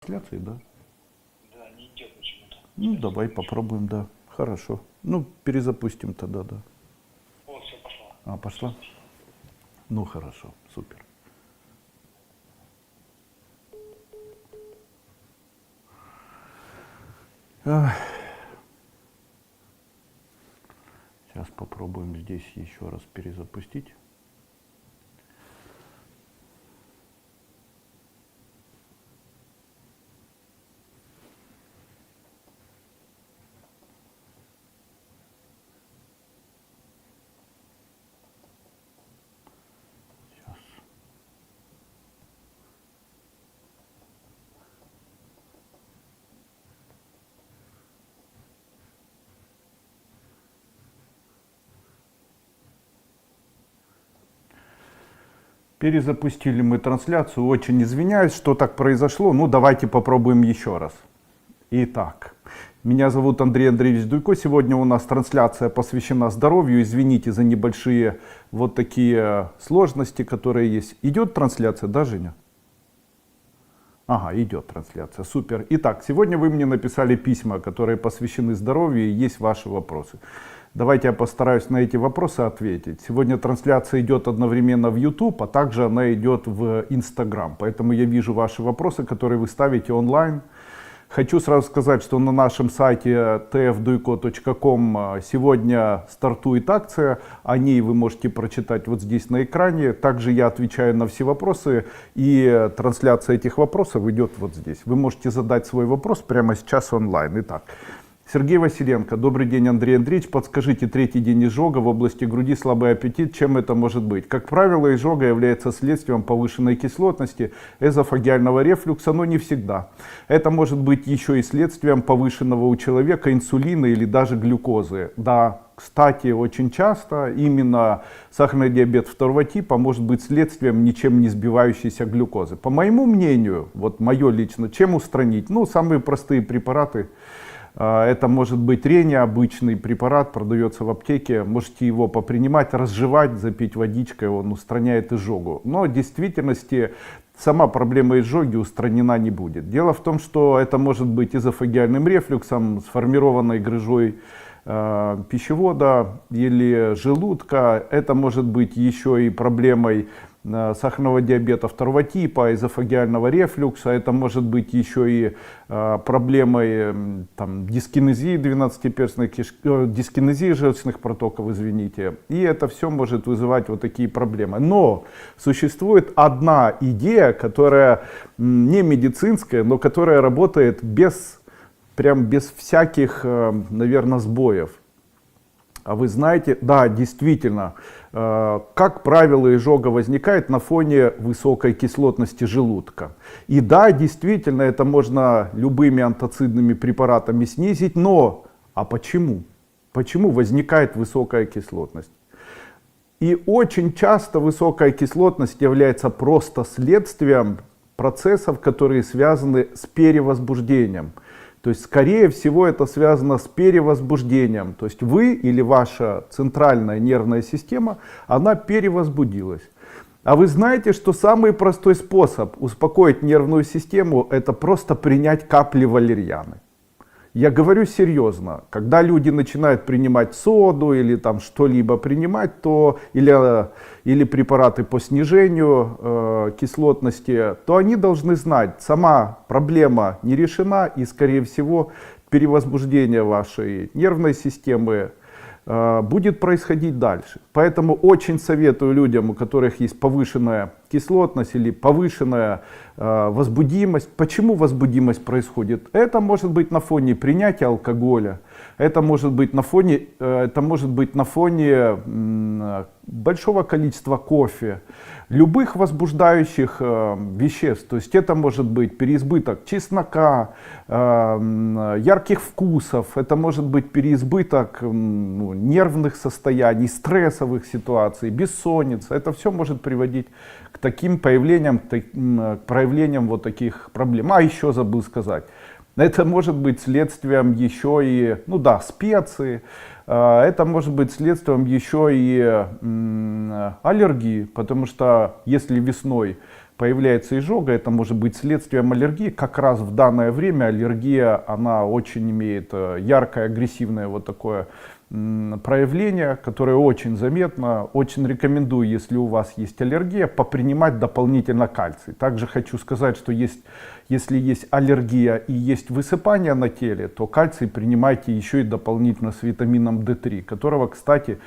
Трансляции, да? Да, не идет почему-то. Ну, давай попробуем, да. Хорошо. Ну, перезапустим тогда, да. Вот, все, пошло. А, пошла? Ну, хорошо, супер. Ах. Сейчас попробуем здесь еще раз перезапустить. Сейчас. Перезапустили мы трансляцию. Очень извиняюсь, что так произошло. Ну, давайте попробуем еще раз. Итак, меня зовут Андрей Андреевич Дуйко. Сегодня у нас трансляция посвящена здоровью. Извините за небольшие вот такие сложности, которые есть. Идет трансляция, да, Женя? Ага, идет трансляция. Супер. Итак, сегодня вы мне написали письма, которые посвящены здоровью, и есть ваши вопросы. Давайте я постараюсь на эти вопросы ответить. Сегодня трансляция идет одновременно в YouTube, а также она идет в Instagram. Поэтому я вижу ваши вопросы, которые вы ставите онлайн. Хочу сразу сказать, что на нашем сайте tfduyko.com сегодня стартует акция. О ней вы можете прочитать вот здесь на экране. Также я отвечаю на все вопросы, и трансляция этих вопросов идет вот здесь. Вы можете задать свой вопрос прямо сейчас онлайн. Итак, Сергей Василенко. Добрый день, Андрей Андреевич. Подскажите, третий день изжога в области груди, слабый аппетит, чем это может быть? Как правило, изжога является следствием повышенной кислотности, эзофагиального рефлюкса, но не всегда. Это может быть еще и следствием повышенного у человека инсулина или даже глюкозы. Да, кстати, очень часто именно сахарный диабет второго типа может быть следствием ничем не сбивающейся глюкозы. По моему мнению, вот мое лично, чем устранить? Ну, самые простые препараты. Это может быть рения, обычный препарат, продается в аптеке. Можете его попринимать, разжевать, запить водичкой, он устраняет изжогу. Но в действительности сама проблема изжоги устранена не будет. Дело в том, что это может быть эзофагиальным рефлюксом, сформированной грыжой пищевода или желудка. Это может быть еще и проблемой сахарного диабета второго типа, эзофагиального рефлюкса. Это может быть еще и проблемой дискинезии 12-перстной кишки, дискинезии желчных протоков, извините. И это все может вызывать вот такие проблемы. Но существует одна идея, которая не медицинская, но которая работает без всяких, наверное, сбоев. А вы знаете, да, действительно, как правило, изжога возникает на фоне высокой кислотности желудка. И да, действительно, это можно любыми антоцидными препаратами снизить, но а почему? Почему возникает высокая кислотность? И очень часто высокая кислотность является просто следствием процессов, которые связаны с перевозбуждением. То есть, скорее всего, это связано с перевозбуждением. То есть вы или ваша центральная нервная система, она перевозбудилась. А вы знаете, что самый простой способ успокоить нервную систему — это просто принять капли валерьяны. Я говорю серьезно, когда люди начинают принимать соду или там что-либо принимать, то, или препараты по снижению кислотности, то они должны знать, сама проблема не решена, и скорее всего перевозбуждение вашей нервной системы будет происходить дальше. Поэтому очень советую людям, у которых есть повышенная кислотность или повышенная возбудимость. Почему возбудимость происходит? Это может быть на фоне принятия алкоголя, это может быть на фоне большого количества кофе, любых возбуждающих веществ. То есть это может быть переизбыток чеснока, ярких вкусов, это может быть переизбыток нервных состояний, стрессовых ситуаций, бессонница. Это все может приводить к таким появлениям, к проявлениям вот таких проблем. А еще забыл сказать, это может быть следствием еще и, специи, это может быть следствием еще и аллергии, потому что если весной появляется изжога, это может быть следствием аллергии. Как раз в данное время аллергия, она очень имеет яркое, агрессивное вот такое проявление, которое очень заметно. Очень рекомендую, если у вас есть аллергия, попринимать дополнительно кальций. Также хочу сказать, что если есть аллергия и есть высыпание на теле, то кальций принимайте еще и дополнительно с витамином D3,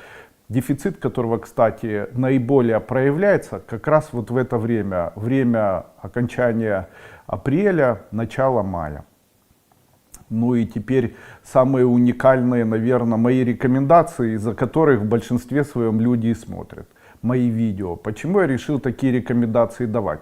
дефицит которого, кстати, наиболее проявляется как раз вот в это время окончания апреля, начала мая. Ну и теперь самые уникальные, наверное, мои рекомендации, из-за которых в большинстве своем люди и смотрят мои видео. Почему я решил такие рекомендации давать?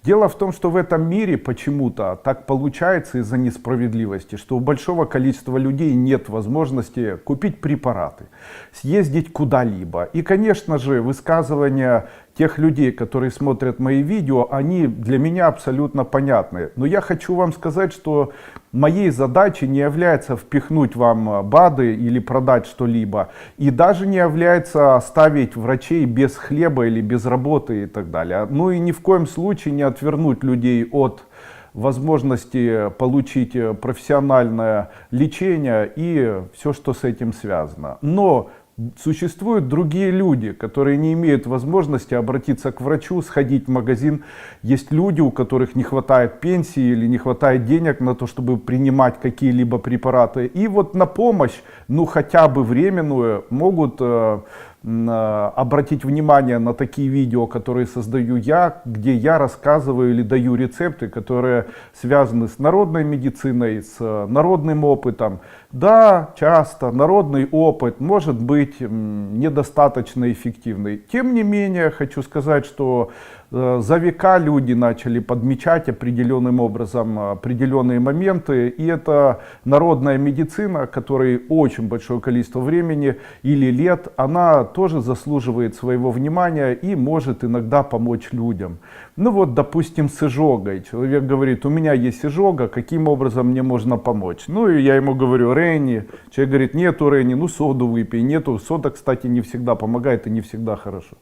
Дело в том, что в этом мире почему-то так получается из-за несправедливости, что у большого количества людей нет возможности купить препараты, съездить куда-либо. И, конечно же, высказывания тех людей, которые смотрят мои видео, они для меня абсолютно понятны. Но я хочу вам сказать, что моей задачей не является впихнуть вам БАДы или продать что-либо. И даже не является оставить врачей без хлеба или без работы и так далее. Ну и ни в коем случае не отвернуть людей от возможности получить профессиональное лечение и все, что с этим связано. Но существуют другие люди, которые не имеют возможности обратиться к врачу, сходить в магазин. Есть люди, у которых не хватает пенсии или не хватает денег на то, чтобы принимать какие-либо препараты. И вот на помощь, ну хотя бы временную, могут обратить внимание на такие видео, которые создаю я, где я рассказываю или даю рецепты, которые связаны с народной медициной, с народным опытом. Да, часто народный опыт может быть недостаточно эффективный. Тем не менее, хочу сказать, что за века люди начали подмечать определенным образом определенные моменты. И это народная медицина, которой очень большое количество времени или лет, она тоже заслуживает своего внимания и может иногда помочь людям. Ну вот, допустим, с изжогой. Человек говорит, у меня есть изжога, каким образом мне можно помочь? Ну и я ему говорю, Ренни. Человек говорит, нету Ренни, ну соду выпей. Нету, сода, кстати, не всегда помогает и не всегда хорошо.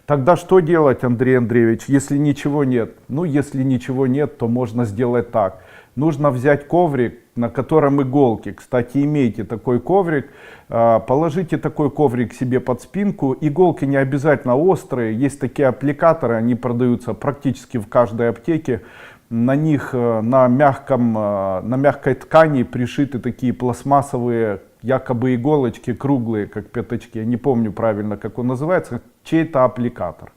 Тогда что делать, Андрей Андреевич, если ничего нет? Ну, если ничего нет, то можно сделать так. Нужно взять коврик, на котором иголки. Кстати, имейте такой коврик, положите такой коврик себе под спинку. Иголки не обязательно острые, есть такие аппликаторы, они продаются практически в каждой аптеке. На них на мягкой ткани пришиты такие пластмассовые якобы иголочки, круглые, как пятачки. Я не помню правильно, как он называется, чей-то аппликатор.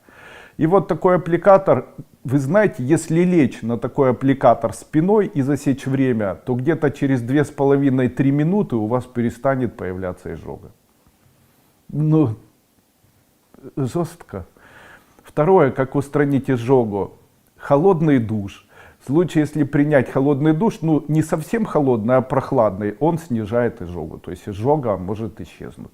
И вот такой аппликатор, вы знаете, если лечь на такой аппликатор спиной и засечь время, то где-то через 2,5-3 минуты у вас перестанет появляться изжога. Ну, жестко. Второе, как устранить изжогу. Холодный душ. В случае, если принять холодный душ, ну не совсем холодный, а прохладный, он снижает изжогу. То есть изжога может исчезнуть.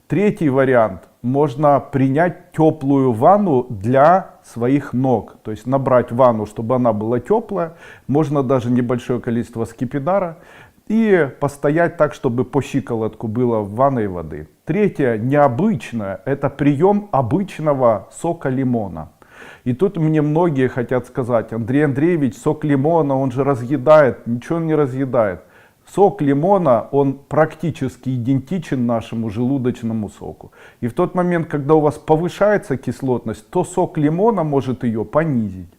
Третий вариант. Можно принять теплую ванну для своих ног. То есть набрать ванну, чтобы она была теплая. Можно даже небольшое количество скипидара. И постоять так, чтобы по щиколотку было в ванной воды. Третье, необычное, это прием обычного сока лимона. И тут мне многие хотят сказать, Андрей Андреевич, сок лимона, он же разъедает. Ничего он не разъедает. Сок лимона, он практически идентичен нашему желудочному соку. И в тот момент, когда у вас повышается кислотность, то сок лимона может ее понизить.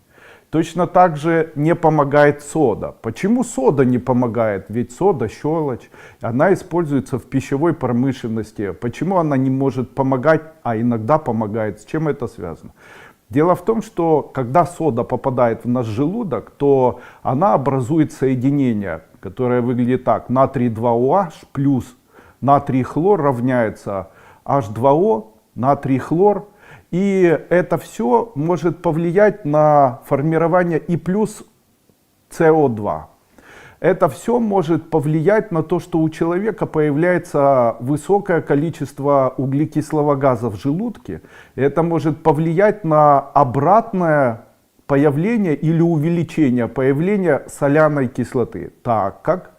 Точно так же не помогает сода. Почему сода не помогает? Ведь сода, щелочь, она используется в пищевой промышленности. Почему она не может помогать, а иногда помогает? С чем это связано? Дело в том, что когда сода попадает в наш желудок, то она образует соединение, которое выглядит так. Натрий 2OH плюс натрий хлор равняется H2O, натрий хлор. И это все может повлиять на формирование и плюс CO2. Это все может повлиять на то, что у человека появляется высокое количество углекислого газа в желудке. Это может повлиять на обратное появление или увеличение появления соляной кислоты, так как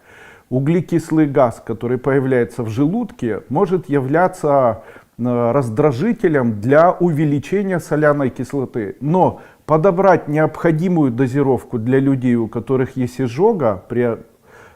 углекислый газ, который появляется в желудке, может являться раздражителем для увеличения соляной кислоты. Но подобрать необходимую дозировку для людей, у которых есть изжога при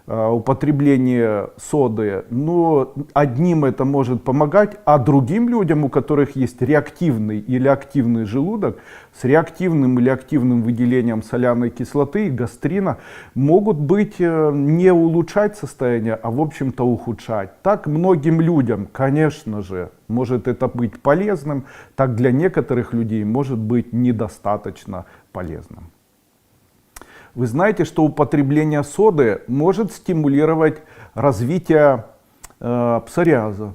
употреблении соды, но одним это может помогать, а другим людям, у которых есть реактивный или активный желудок, с реактивным или активным выделением соляной кислоты и гастрина, могут быть не улучшать состояние, а в общем-то ухудшать. Так многим людям, конечно же, может это быть полезным, так для некоторых людей может быть недостаточно полезным. Вы знаете, что употребление соды может стимулировать развитие псориаза.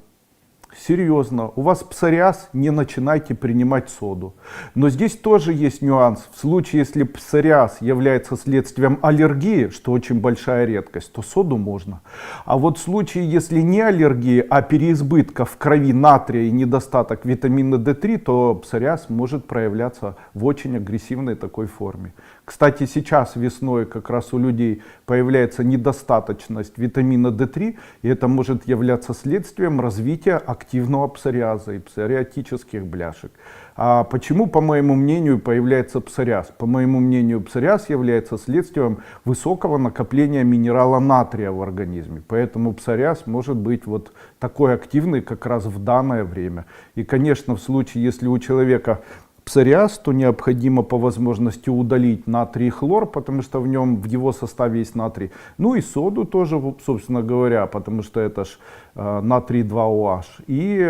Серьезно, у вас псориаз, не начинайте принимать соду. Но здесь тоже есть нюанс. В случае, если псориаз является следствием аллергии, что очень большая редкость, то соду можно. А вот в случае, если не аллергии, а переизбытка в крови натрия и недостаток витамина D3, то псориаз может проявляться в очень агрессивной такой форме. Кстати, сейчас весной как раз у людей появляется недостаточность витамина D3, и это может являться следствием развития активного псориаза и псориатических бляшек. А почему, по моему мнению, появляется псориаз? По моему мнению, псориаз является следствием высокого накопления минерала натрия в организме. Поэтому псориаз может быть вот такой активный как раз в данное время. И, конечно, в случае, если у человека псориаз, то необходимо по возможности удалить натрий и хлор, потому что в его составе есть натрий. Ну и соду тоже, собственно говоря, потому что это ж натрий 2OH. И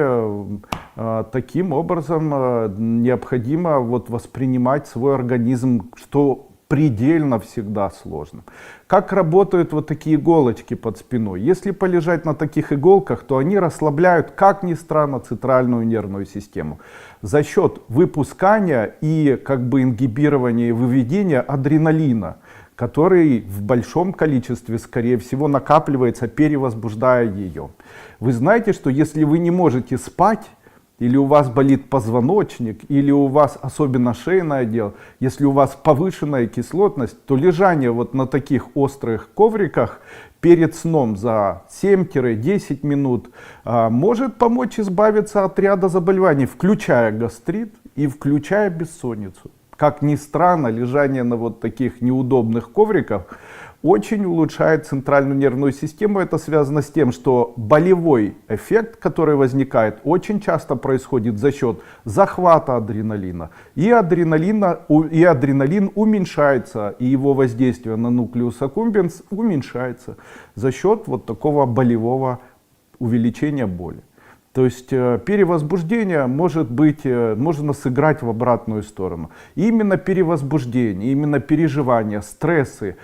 таким образом необходимо вот воспринимать свой организм, что предельно всегда сложно. Как работают вот такие иголочки под спиной? Если полежать на таких иголках, то они расслабляют, как ни странно, центральную нервную систему. За счет выпускания и как бы ингибирования и выведения адреналина, который в большом количестве, скорее всего, накапливается, перевозбуждая ее. Вы знаете, что если вы не можете спать, или у вас болит позвоночник, или у вас особенно шейный отдел, если у вас повышенная кислотность, то лежание вот на таких острых ковриках перед сном за 7-10 минут может помочь избавиться от ряда заболеваний, включая гастрит и включая бессонницу. Как ни странно, лежание на вот таких неудобных ковриках очень улучшает центральную нервную систему. Это связано с тем, что болевой эффект, который возникает, очень часто происходит за счет захвата адреналина. И адреналин уменьшается, и его воздействие на нуклеус аккумбенс уменьшается за счет вот такого болевого увеличения боли. То есть перевозбуждение может быть, можно сыграть в обратную сторону. И именно перевозбуждение, именно переживания, стрессы,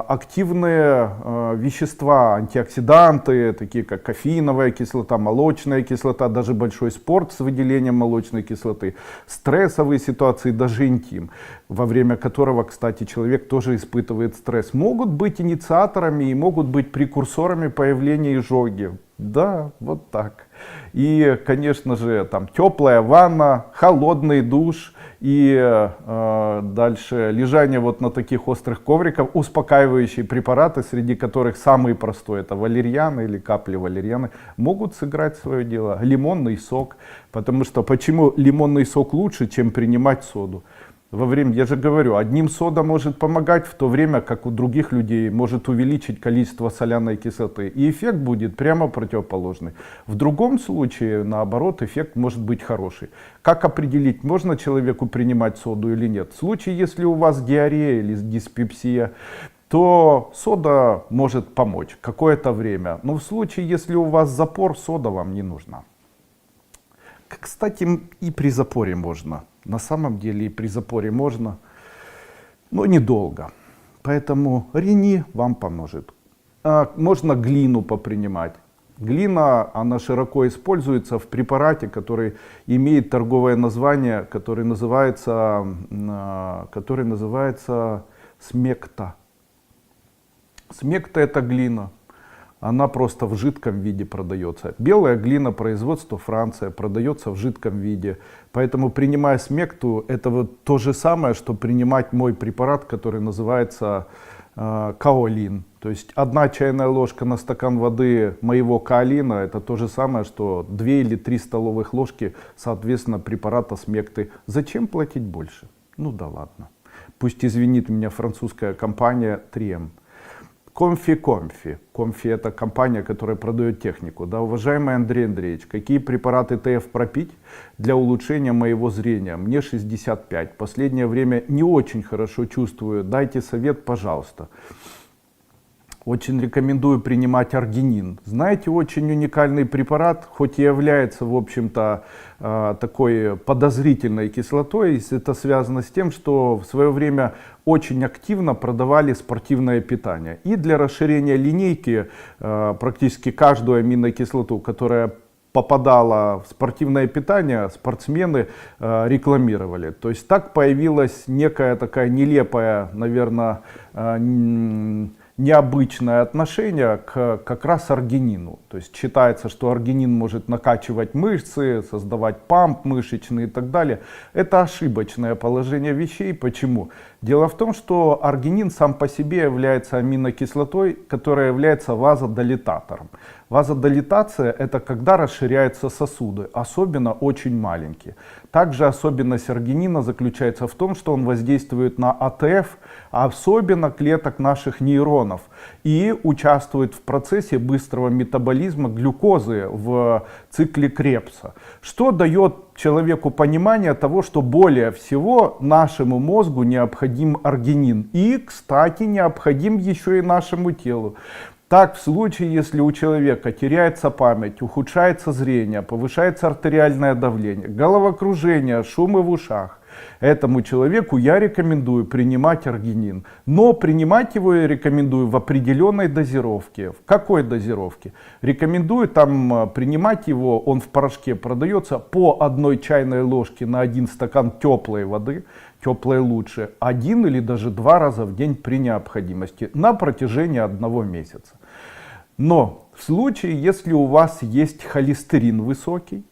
активные вещества, антиоксиданты, такие как кофеиновая кислота, молочная кислота, даже большой спорт с выделением молочной кислоты, стрессовые ситуации, даже интим, во время которого, кстати, человек тоже испытывает стресс, могут быть инициаторами и могут быть прекурсорами появления изжоги. Да, вот так. И, конечно же, там теплая ванна, холодный душ и дальше лежание вот на таких острых ковриках, успокаивающие препараты, среди которых самый простой это валерьяна или капли валерьяны, могут сыграть свое дело. Лимонный сок, потому что почему лимонный сок лучше, чем принимать соду? Во время, я же говорю, одним сода может помогать, в то время как у других людей может увеличить количество соляной кислоты. И эффект будет прямо противоположный. В другом случае, наоборот, эффект может быть хороший. Как определить, можно человеку принимать соду или нет? В случае, если у вас диарея или диспепсия, то сода может помочь какое-то время. Но в случае, если у вас запор, сода вам не нужна. Кстати, и при запоре можно. На самом деле и при запоре можно, но недолго. Поэтому рени вам поможет. Можно глину попринимать. Глина, она широко используется в препарате, который имеет торговое название, который называется смекта. Смекта это глина. Она просто в жидком виде продается. Белая глина, производство Франция, продается в жидком виде. Поэтому, принимая смекту, это вот то же самое, что принимать мой препарат, который называется каолин. То есть 1 чайная ложка на стакан воды моего каолина это то же самое, что 2 или 3 столовых ложки, соответственно, препарата смекты. Зачем платить больше? Ну да ладно. Пусть извинит меня французская компания 3M. Комфи. Комфи это компания, которая продает технику. Да, уважаемый Андрей Андреевич, какие препараты ТФ пропить для улучшения моего зрения? Мне 65. Последнее время не очень хорошо чувствую. Дайте совет, пожалуйста. Очень рекомендую принимать аргинин. Знаете, очень уникальный препарат, хоть и является, в общем-то, такой подозрительной кислотой. Это связано с тем, что в свое время очень активно продавали спортивное питание. И для расширения линейки практически каждую аминокислоту, которая попадала в спортивное питание, спортсмены рекламировали. То есть так появилась некая такая нелепая, наверное, необычное отношение к как раз аргинину. То есть считается, что аргинин может накачивать мышцы, создавать памп мышечный и так далее. Это ошибочное положение вещей. Почему? Дело в том, что аргинин сам по себе является аминокислотой, которая является вазодилататором. Вазодилатация это когда расширяются сосуды, особенно очень маленькие. Также особенность аргинина заключается в том, что он воздействует на АТФ, особенно клеток наших нейронов, и участвует в процессе быстрого метаболизма глюкозы в цикле Кребса, что дает человеку понимание того, что более всего нашему мозгу необходим аргинин. И, кстати, необходим еще и нашему телу. Так, в случае, если у человека теряется память, ухудшается зрение, повышается артериальное давление, головокружение, шумы в ушах, этому человеку я рекомендую принимать аргинин. Но принимать его я рекомендую в определенной дозировке. В какой дозировке? Рекомендую там принимать его, он в порошке продается, по 1 чайной ложке на 1 стакан теплой воды. Теплой лучше 1 или даже 2 раза в день при необходимости на протяжении 1 месяца. Но в случае, если у вас есть холестерин высокий,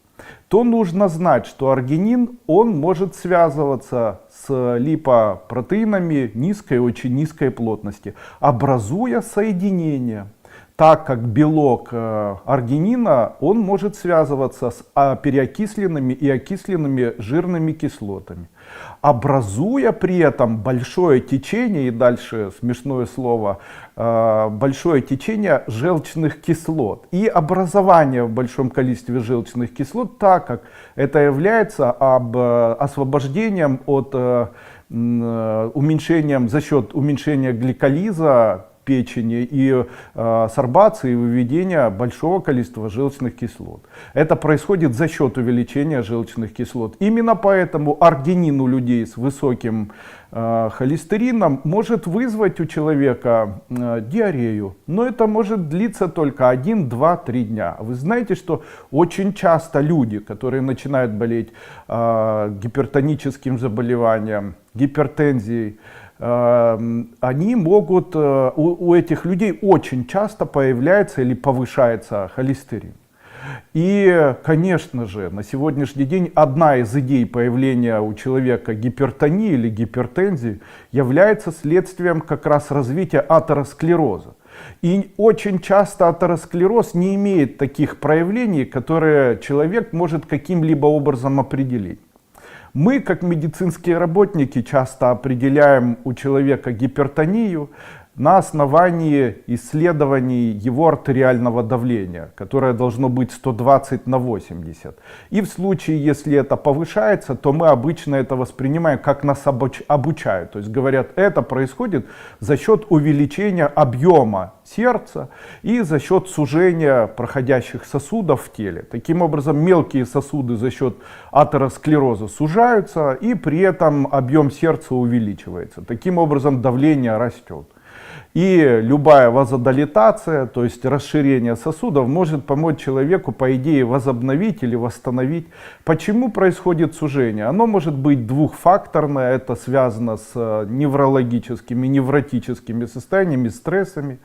то нужно знать, что аргинин, он может связываться с липопротеинами низкой, очень низкой плотности, образуя соединения. Так как белок аргинина, он может связываться с переокисленными и окисленными жирными кислотами, образуя при этом большое течение, и дальше смешное слово, большое течение желчных кислот. И образование в большом количестве желчных кислот, так как это является освобождением от уменьшением, за счет уменьшения гликолиза печени и сорбации и выведения большого количества желчных кислот. Это происходит за счет увеличения желчных кислот. Именно поэтому аргинин у людей с высоким холестерином может вызвать у человека диарею. Но это может длиться только 1, 2, 3 дня. Вы знаете, что очень часто люди, которые начинают болеть гипертоническим заболеванием, гипертензией, они могут, у этих людей очень часто появляется или повышается холестерин. И, конечно же, на сегодняшний день одна из идей появления у человека гипертонии или гипертензии является следствием как раз развития атеросклероза. И очень часто атеросклероз не имеет таких проявлений, которые человек может каким-либо образом определить. Мы, как медицинские работники, часто определяем у человека гипертонию на основании исследований его артериального давления, которое должно быть 120 на 80. И в случае, если это повышается, то мы обычно это воспринимаем, как нас обучают. То есть говорят, это происходит за счет увеличения объема сердца и за счет сужения проходящих сосудов в теле. Таким образом, мелкие сосуды за счет атеросклероза сужаются, и при этом объем сердца увеличивается. Таким образом, давление растет. И любая вазодилатация, то есть расширение сосудов, может помочь человеку, по идее, возобновить или восстановить. Почему происходит сужение? Оно может быть двухфакторное, это связано с неврологическими, невротическими состояниями, стрессами.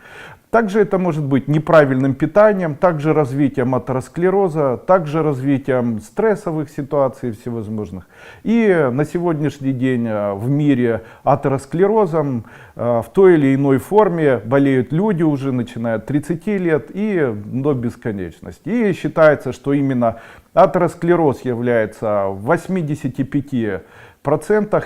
Также это может быть неправильным питанием, также развитием атеросклероза, также развитием стрессовых ситуаций всевозможных. И на сегодняшний день в мире атеросклерозом в той или иной форме форме болеют люди уже, начиная от 30 лет и до бесконечности. И считается, что именно атеросклероз является в 85%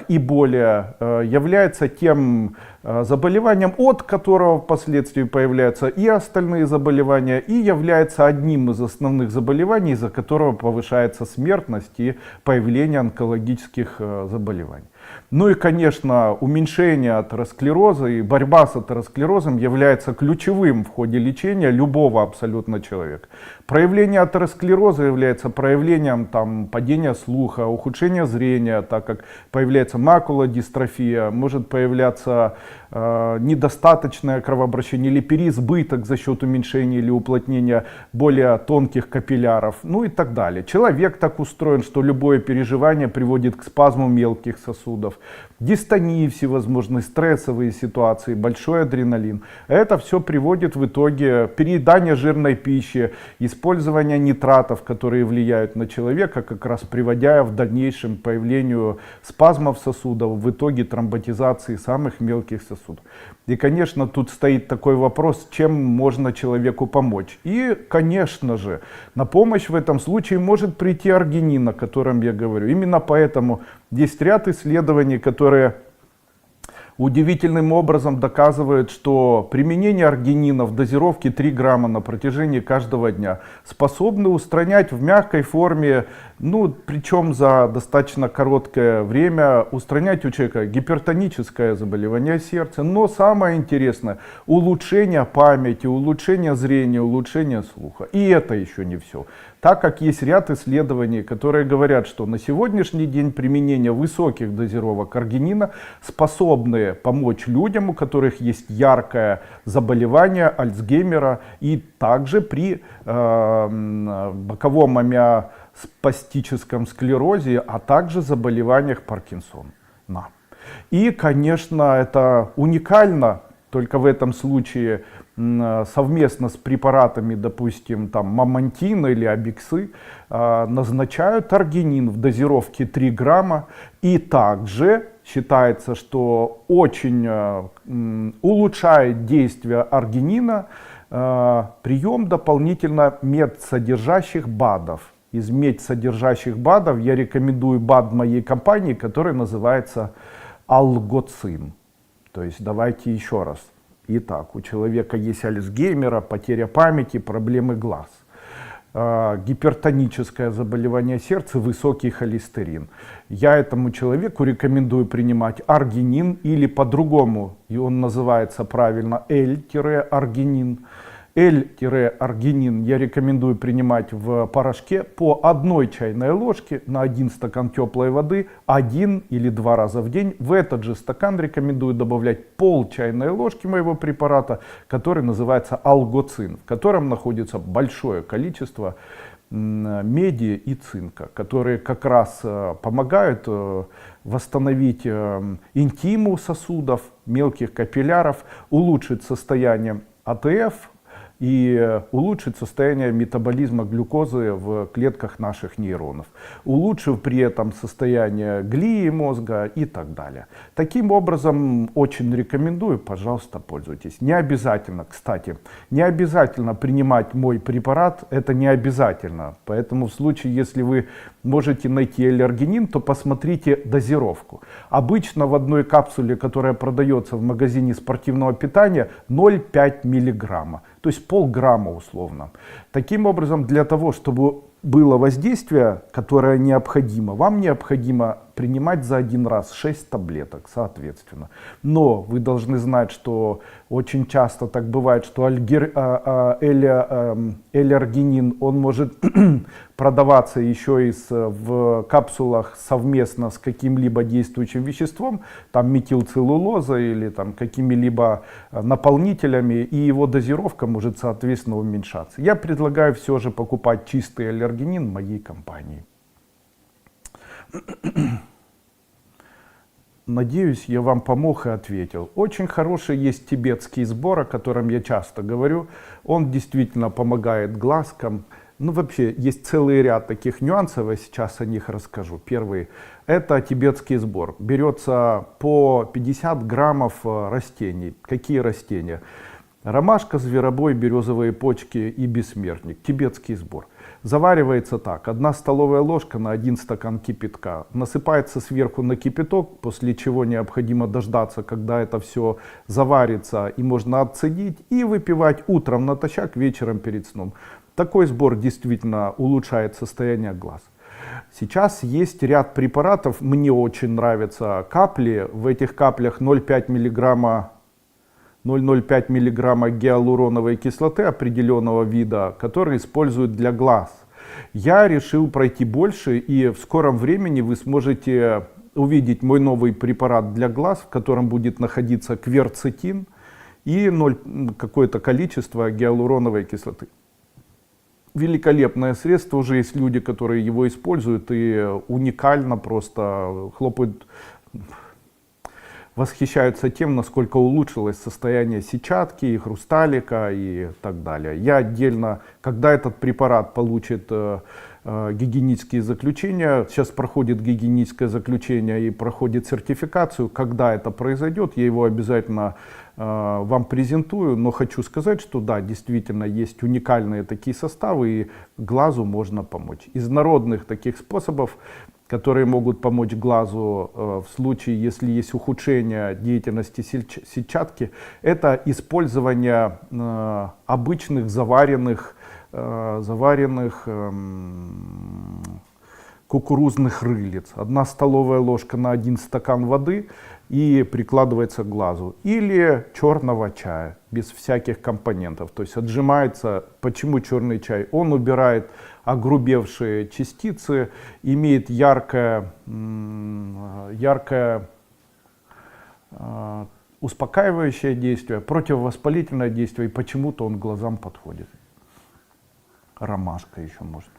и более является тем заболеванием, от которого впоследствии появляются и остальные заболевания, и является одним из основных заболеваний, из-за которого повышается смертность и появление онкологических заболеваний. Ну и, конечно, уменьшение атеросклероза и борьба с атеросклерозом является ключевым в ходе лечения любого абсолютно человека. Проявление атеросклероза является проявлением падения слуха, ухудшения зрения, так как появляется макулодистрофия, может появляться недостаточное кровообращение или переизбыток за счет уменьшения или уплотнения более тонких капилляров, ну и так далее. Человек так устроен, что любое переживание приводит к спазму мелких сосудов, дистонии всевозможные, стрессовые ситуации, большой адреналин. Это все приводит в итоге переедание жирной пищи, использование нитратов, которые влияют на человека, как раз приводя в дальнейшем к появлению спазмов сосудов, в итоге тромботизации самых мелких сосудов. И, конечно, тут стоит такой вопрос, чем можно человеку помочь. И, конечно же, на помощь в этом случае может прийти аргинин, о котором я говорю. Именно поэтому есть ряд исследований, которые удивительным образом доказывают, что применение аргинина в дозировке 3 грамма на протяжении каждого дня способны устранять в мягкой форме, причем за достаточно короткое время, устранять у человека гипертоническое заболевание сердца. Но самое интересное, улучшение памяти, улучшение зрения, улучшение слуха. И это еще не все. Так как есть ряд исследований, которые говорят, что на сегодняшний день применение высоких дозировок аргинина способны помочь людям, у которых есть яркое заболевание Альцгеймера, и также при боковом амиоспастическом склерозе, а также заболеваниях Паркинсона. И, конечно, это уникально. Только в этом случае совместно с препаратами, допустим, мамантин или абиксы, назначают аргинин в дозировке 3 грамма. И также считается, что очень улучшает действие аргинина прием дополнительно медсодержащих БАДов. Из медсодержащих БАДов я рекомендую БАД моей компании, который называется алгоцин. То есть давайте еще раз. Итак, у человека есть Альцгеймера, потеря памяти, проблемы глаз, гипертоническое заболевание сердца, высокий холестерин. Я этому человеку рекомендую принимать аргинин или по-другому, и он называется правильно L-аргинин. L-аргинин я рекомендую принимать в порошке по 1 чайной ложке на 1 стакан теплой воды 1 или 2 раза в день. В этот же стакан рекомендую добавлять пол чайной ложки моего препарата, который называется алгоцин, в котором находится большое количество меди и цинка, которые как раз помогают восстановить интиму сосудов, мелких капилляров, улучшить состояние АТФ, и улучшить состояние метаболизма глюкозы в клетках наших нейронов, улучшив при этом состояние глии мозга и так далее. Таким образом, очень рекомендую, пожалуйста, пользуйтесь. Не обязательно, кстати, не обязательно принимать мой препарат, это не обязательно. Поэтому в случае, если вы можете найти L-аргинин, то посмотрите дозировку. Обычно в одной капсуле, которая продается в магазине спортивного питания, 0,5 миллиграмма. То есть полграмма условно. Таким образом, для того, чтобы было воздействие, которое необходимо, вам необходимо принимать за один раз 6 таблеток, соответственно. Но вы должны знать, что очень часто так бывает, что L-аргинин, он может продаваться еще и в капсулах совместно с каким-либо действующим веществом, метилцеллулоза или какими-либо наполнителями, и его дозировка может, соответственно, уменьшаться. Я предлагаю все же покупать чистый L-аргинин моей компании. Надеюсь, я вам помог и ответил. Очень хороший есть тибетский сбор, о котором я часто говорю. Он действительно помогает глазкам. Вообще, есть целый ряд таких нюансов, я сейчас о них расскажу. Первый, Это тибетский сбор. Берется по 50 граммов растений. Какие растения? Ромашка, зверобой, березовые почки и бессмертник. Тибетский сбор. Заваривается так. 1 столовая ложка на 1 стакан кипятка. Насыпается сверху на кипяток, после чего необходимо дождаться, когда это все заварится и можно отцедить. И выпивать утром натощак, вечером перед сном. Такой сбор действительно улучшает состояние глаз. Сейчас есть ряд препаратов. Мне очень нравятся капли. В этих каплях 0,05 мг гиалуроновой кислоты определенного вида, которые используют для глаз. Я решил пройти больше, и в скором времени вы сможете увидеть мой новый препарат для глаз, в котором будет находиться кверцетин и какое-то количество гиалуроновой кислоты. Великолепное средство, уже есть люди, которые его используют, и уникально просто хлопают, восхищаются тем, насколько улучшилось состояние сетчатки, и хрусталика и так далее. Я отдельно, когда этот препарат получит гигиенические заключения, сейчас проходит гигиеническое заключение и проходит сертификацию, когда это произойдет, я его обязательно вам презентую, но хочу сказать, что да, действительно есть уникальные такие составы, и глазу можно помочь. Из народных таких способов, которые могут помочь глазу в случае, если есть ухудшение деятельности сетчатки, это использование обычных заваренных кукурузных рылиц. 1 столовая ложка на 1 стакан воды и прикладывается к глазу. Или черного чая, без всяких компонентов. То есть отжимается. Почему черный чай? Он убирает огрубевшие частицы, имеет яркое успокаивающее действие, противовоспалительное действие, и почему-то он глазам подходит. Ромашка еще может.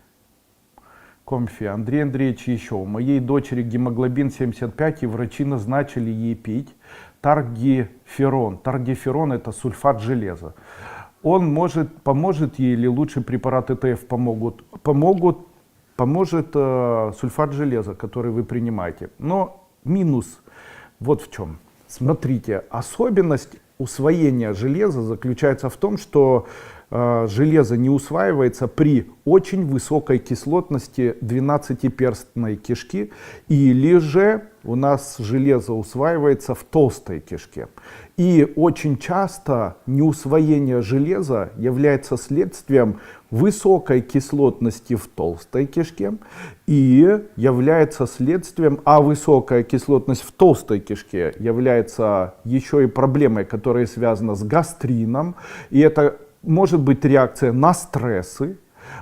Комфи. Андрей Андреевич, еще у моей дочери гемоглобин 75, и врачи назначили ей пить таргиферон. Таргиферон — это сульфат железа. Он поможет ей, или лучше препараты ТФ помогут? Поможет сульфат железа, который вы принимаете. Но минус вот в чем. Смотрите, особенность усвоения железа заключается в том, что железо не усваивается при очень высокой кислотности 12-перстной кишки, или же у нас железо усваивается в толстой кишке. И очень часто неусвоение железа является следствием высокой кислотности в толстой кишке и является следствием, а высокая кислотность в толстой кишке является еще и проблемой, которая связана с гастрином, и это может быть реакция на стрессы,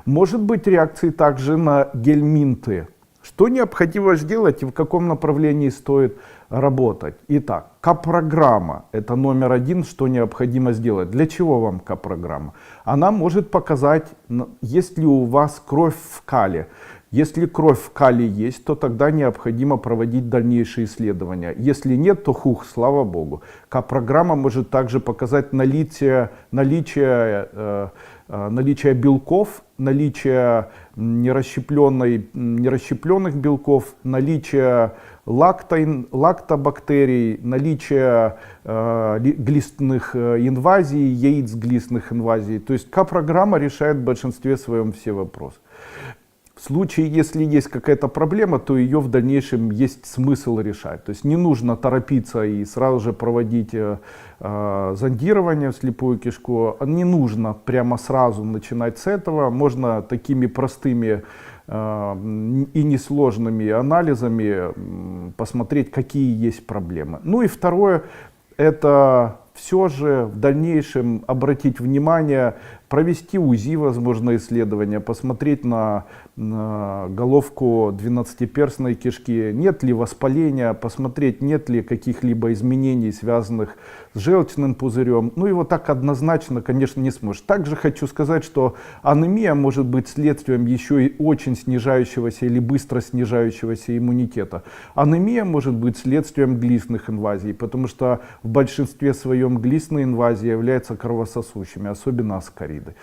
может быть реакция также на гельминты. Что необходимо сделать и в каком направлении стоит работать? Итак, К-программа — это номер 1, что необходимо сделать. Для чего вам К-программа? Она может показать, есть ли у вас кровь в кале. Если кровь в кале есть, то тогда необходимо проводить дальнейшие исследования. Если нет, то слава богу. К-программа может также показать наличие белков, наличие нерасщепленных белков, наличие лактобактерий, наличие глистных инвазий, яиц глистных инвазий. То есть К-программа решает в большинстве своем все вопросы. В случае, если есть какая-то проблема, то ее в дальнейшем есть смысл решать. То есть не нужно торопиться и сразу же проводить зондирование в слепую кишку. Не нужно прямо сразу начинать с этого. Можно такими простыми и несложными анализами посмотреть, какие есть проблемы. Ну и второе, это все же в дальнейшем обратить внимание, провести УЗИ, возможно, исследование, посмотреть на головку 12-перстной кишки, нет ли воспаления, посмотреть, нет ли каких-либо изменений, связанных с желчным пузырем. Ну и вот так однозначно, конечно, не сможешь. Также хочу сказать, что анемия может быть следствием еще и очень снижающегося или быстро снижающегося иммунитета. Анемия может быть следствием глистных инвазий, потому что в большинстве своем следствием глистной инвазии являются кровососущими, особенно аскариды.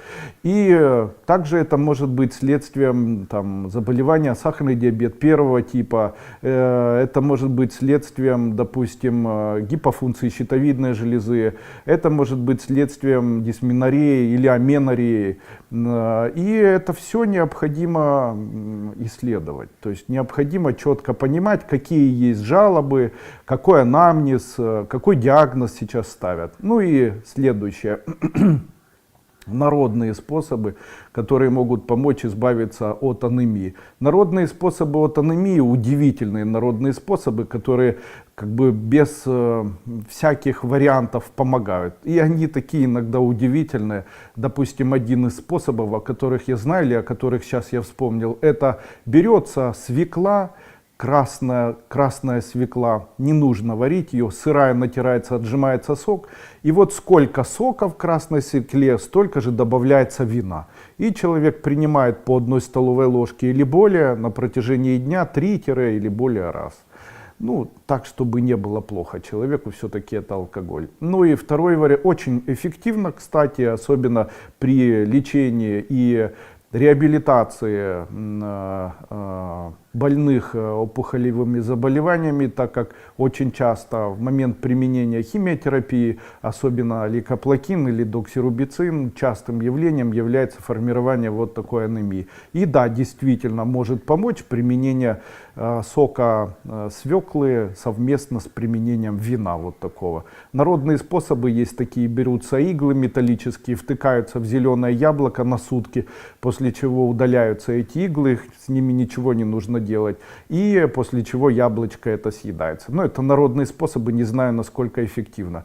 И также это может быть следствием там, заболевания сахарный диабет первого типа, это может быть следствием, допустим, гипофункции щитовидной железы, это может быть следствием дисменореи или аменореи. И это все необходимо исследовать. То есть необходимо четко понимать, какие есть жалобы, какой анамнез, какой диагноз сейчас ставят. Ну и следующее. Народные способы, которые могут помочь избавиться от анемии. Народные способы от анемии, удивительные народные способы, которые как бы без всяких вариантов помогают. И они такие иногда удивительные. Допустим, один из способов, о которых я знаю или о которых сейчас я вспомнил, это берется свекла, красная свекла, не нужно варить ее, сырая натирается, отжимается сок. И вот сколько сока в красной свекле, столько же добавляется вина. И человек принимает по 1 столовой ложке или более на протяжении дня 3 или более раз. Ну, так, чтобы не было плохо человеку, все-таки это алкоголь. Ну и второй вариант, очень эффективно, кстати, особенно при лечении и реабилитации больных опухолевыми заболеваниями, так как очень часто в момент применения химиотерапии, особенно лейкоплакин или доксирубицин, частым явлением является формирование вот такой анемии. И да, действительно может помочь применение сока свеклы совместно с применением вина вот такого. Народные способы есть такие: берутся иглы металлические, втыкаются в зеленое яблоко на сутки, после чего удаляются эти иглы, с ними ничего не нужно делать, и после чего яблочко это съедается. Но это народные способы, не знаю, насколько эффективно.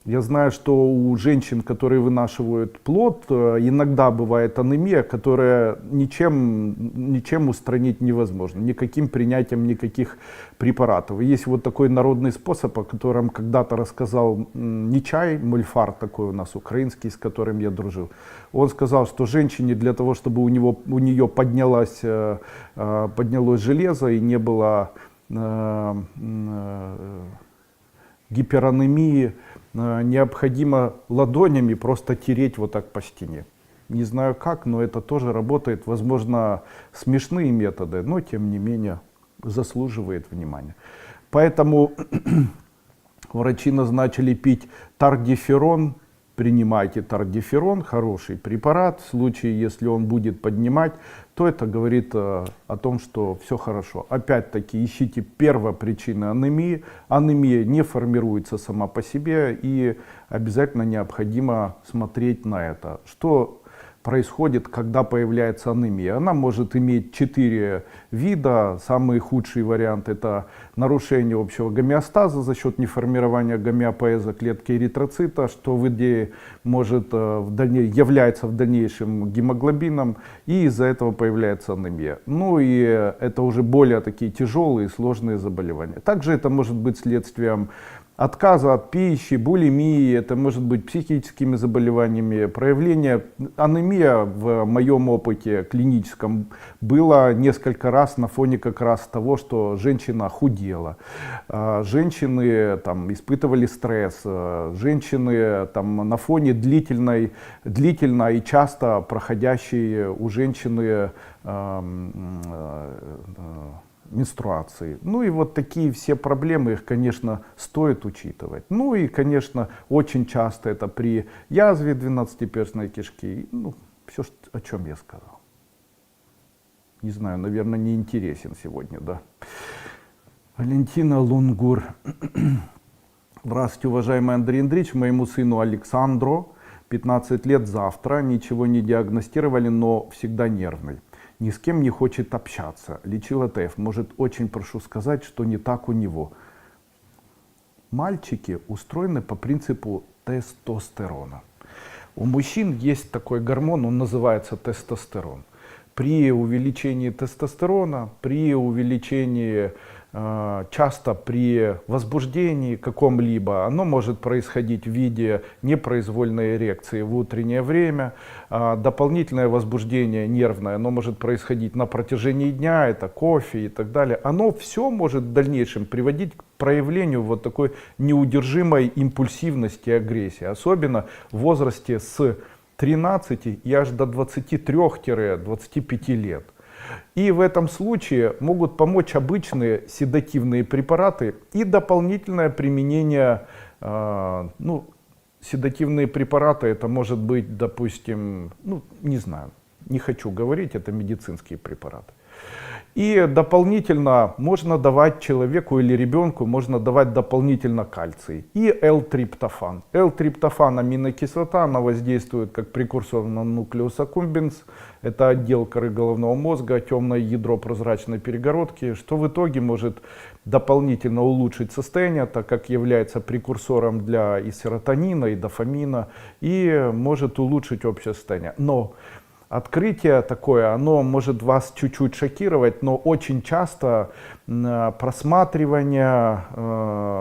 Я знаю, что у женщин, которые вынашивают плод, иногда бывает анемия, которая ничем устранить невозможно, никаким принятием никаких препаратов. И есть вот такой народный способ, о котором когда-то рассказал Нечай, мульфар такой у нас украинский, с которым я дружил. Он сказал, что женщине для того, чтобы у нее поднялось железо и не было гиперанемии, необходимо ладонями просто тереть вот так по стене. Не знаю как, но это тоже работает. Возможно, смешные методы, но тем не менее заслуживает внимания. Поэтому врачи назначили пить тардиферон. Принимайте тардиферон, хороший препарат. В случае, если он будет поднимать, то это говорит о том, что все хорошо. Опять-таки, ищите первопричины анемии. Анемия не формируется сама по себе, и обязательно необходимо смотреть на это. Что происходит, когда появляется анемия? Она может иметь 4 вида. Самый худший вариант — это нарушение общего гомеостаза за счет неформирования гомеопоэза клетки эритроцита, что в идее может является в дальнейшем гемоглобином, и из-за этого появляется анемия. Ну и это уже более такие тяжелые, сложные заболевания. Также это может быть следствием отказа от пищи, булимии, это может быть психическими заболеваниями, проявление. Анемия в моем опыте клиническом было несколько раз на фоне как раз того, что женщина худела, женщины там испытывали стресс, женщины там на фоне длительно и часто проходящей у женщины менструации. Ну и вот такие все проблемы, их, конечно, стоит учитывать. Ну и, конечно, очень часто это при язве двенадцатиперстной кишки. Ну, все, о чем я сказал. Не знаю, наверное, не интересен сегодня, да. Валентина Лунгур. Здравствуйте, уважаемый Андрей Андреевич. Моему сыну Александру 15 лет завтра. Ничего не диагностировали, но всегда нервный. Ни с кем не хочет общаться. Лечил АТФ. Может, очень прошу сказать, что не так у него. Мальчики устроены по принципу тестостерона. У мужчин есть такой гормон, он называется тестостерон. При увеличении тестостерона, при увеличении часто при возбуждении каком-либо, оно может происходить в виде непроизвольной эрекции в утреннее время. Дополнительное возбуждение нервное, оно может происходить на протяжении дня, это кофе и так далее. Оно все может в дальнейшем приводить к проявлению вот такой неудержимой импульсивности и агрессии. Особенно в возрасте с 13 и аж до 23-25 лет. И в этом случае могут помочь обычные седативные препараты и дополнительное применение, седативные препараты, это может быть, допустим, не знаю, не хочу говорить, это медицинские препараты. И дополнительно можно давать человеку или ребенку, можно давать дополнительно кальций и L-триптофан. L-триптофан аминокислота, она воздействует как прекурсор на нуклеус аккумбенс, это отдел коры головного мозга, темное ядро прозрачной перегородки, что в итоге может дополнительно улучшить состояние, так как является прекурсором для и серотонина, и дофамина, и может улучшить общее состояние. Но открытие такое, оно может вас чуть-чуть шокировать, но очень часто просматривание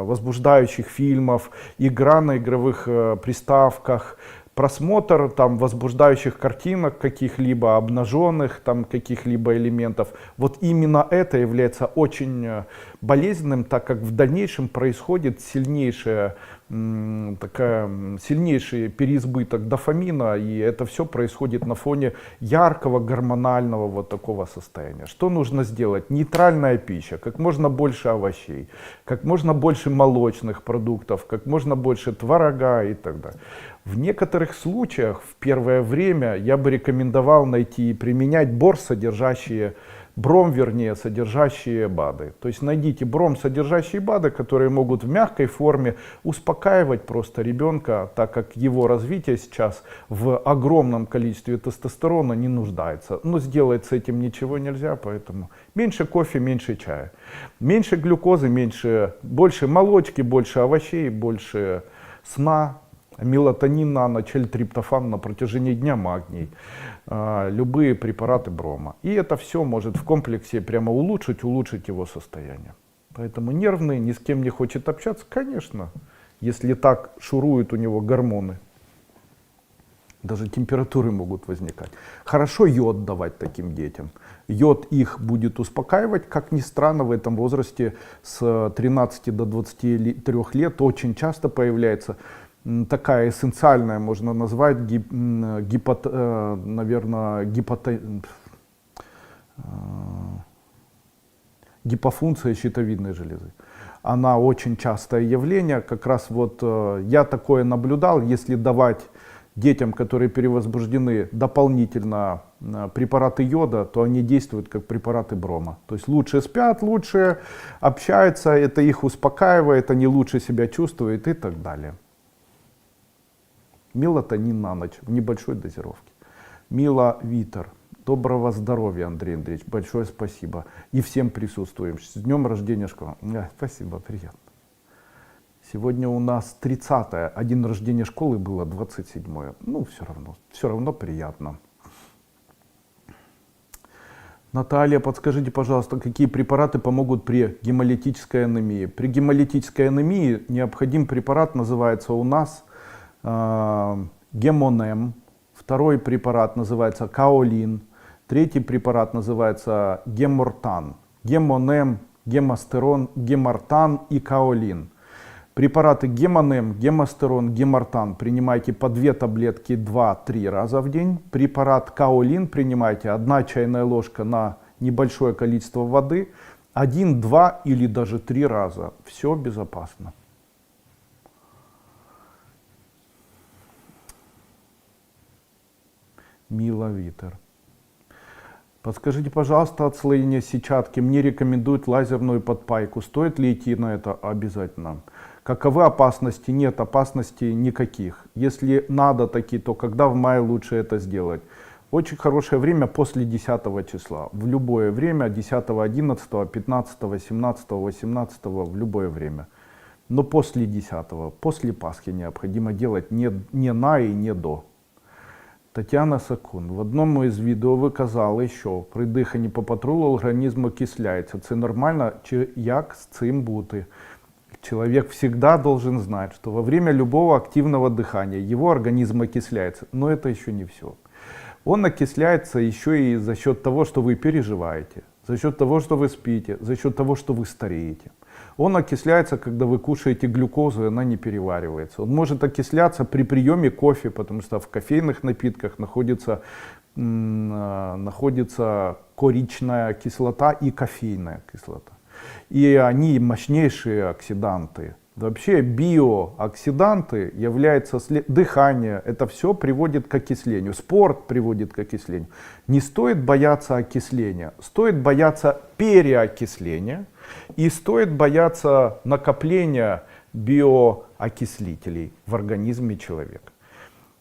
возбуждающих фильмов, игра на игровых приставках, просмотр там возбуждающих картинок каких-либо, обнаженных там каких-либо элементов, вот именно это является очень болезненным, так как в дальнейшем происходит сильнейший переизбыток дофамина, и это все происходит на фоне яркого гормонального вот такого состояния. Что нужно сделать? Нейтральная пища, как можно больше овощей, как можно больше молочных продуктов, как можно больше творога и так далее. В некоторых случаях в первое время я бы рекомендовал найти и применять бром, содержащие БАДы. То есть найдите бром, содержащие БАДы, которые могут в мягкой форме успокаивать просто ребенка, так как его развитие сейчас в огромном количестве тестостерона не нуждается. Но сделать с этим ничего нельзя, поэтому меньше кофе, меньше чая. Меньше глюкозы, больше молочки, больше овощей, больше сна. Мелатонин на ночь, L-триптофан на протяжении дня, магний, любые препараты брома. И это все может в комплексе прямо улучшить его состояние. Поэтому нервный, ни с кем не хочет общаться, конечно, если так шуруют у него гормоны. Даже температуры могут возникать. Хорошо йод давать таким детям. Йод их будет успокаивать, как ни странно, в этом возрасте с 13 до 23 лет очень часто появляется такая эссенциальная, можно назвать, гипофункция щитовидной железы. Она очень частое явление, как раз вот я такое наблюдал, если давать детям, которые перевозбуждены, дополнительно препараты йода, то они действуют как препараты брома. То есть лучше спят, лучше общаются, это их успокаивает, они лучше себя чувствуют и так далее. Мелатонин на ночь в небольшой дозировке. Мила Витер. Доброго здоровья, Андрей Андреевич. Большое спасибо. И всем присутствующим. С днем рождения школы. Спасибо, приятно. Сегодня у нас 30-е, а день рождения школы было 27-е. Ну, все равно приятно. Наталья, подскажите, пожалуйста, какие препараты помогут при гемолитической анемии? При гемолитической анемии необходим препарат, называется у нас гемонем. Второй препарат называется каолин. Третий препарат называется гемортан. Гемонем, гемостерон, гемортан и каолин. Препараты гемонем, гемостерон, гемортан принимайте по 2 таблетки 2-3 раза в день. Препарат каолин принимайте 1 чайная ложка на небольшое количество воды 1, 2 или даже 3 раза. Все безопасно. Мила Витер. Подскажите, пожалуйста, отслоение сетчатки. Мне рекомендуют лазерную подпайку. Стоит ли идти на это? Обязательно. Каковы опасности? Нет опасностей никаких. Если надо такие, то когда в мае лучше это сделать? Очень хорошее время после 10 числа. В любое время, 10, 11, 15, 17, 18, в любое время. Но после 10, после Пасхи необходимо делать не на и не до. Тетяна Сакун, в одному із відео ви казали, що при диханні по патрулу організм окисляється. Це нормально? Чи як з цим бути? Человек всегда должен знать, что во время любого активного дыхания его организм окисляется. Но это еще не все. Он окисляется еще и за счет того, что вы переживаете, за счет того, что вы спите, за счет того, что вы стареете. Он окисляется, когда вы кушаете глюкозу, и она не переваривается. Он может окисляться при приеме кофе, потому что в кофейных напитках находится коричная кислота и кофейная кислота. И они мощнейшие оксиданты. Вообще биооксиданты являются дыхание, это все приводит к окислению. Спорт приводит к окислению. Не стоит бояться окисления, стоит бояться переокисления и стоит бояться накопления биоокислителей в организме человека.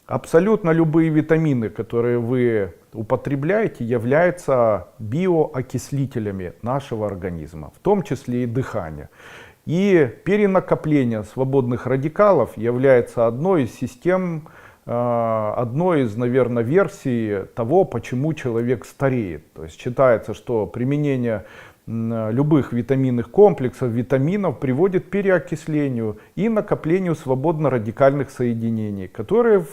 Абсолютно любые витамины, которые вы употребляете, являются биоокислителями нашего организма, в том числе и дыхание. И перенакопление свободных радикалов является одной из систем, одной из, наверное, версий того, почему человек стареет. То есть считается, что применение любых витаминных комплексов, витаминов приводит к переокислению и накоплению свободно-радикальных соединений, которые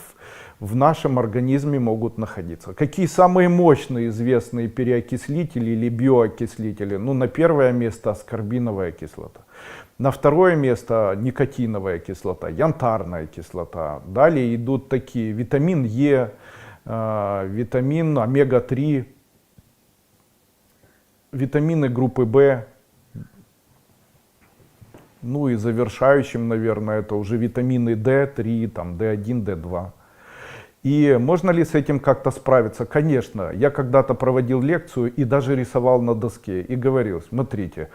в нашем организме могут находиться. Какие самые мощные известные переокислители или биоокислители? Ну, на первое место аскорбиновая кислота. На второе место никотиновая кислота, янтарная кислота. Далее идут такие витамин Е, витамин омега-3, витамины группы В. Ну и завершающим, наверное, это уже витамины D3, там, D1, D2. И можно ли с этим как-то справиться? Конечно. Я когда-то проводил лекцию и даже рисовал на доске и говорил, смотрите,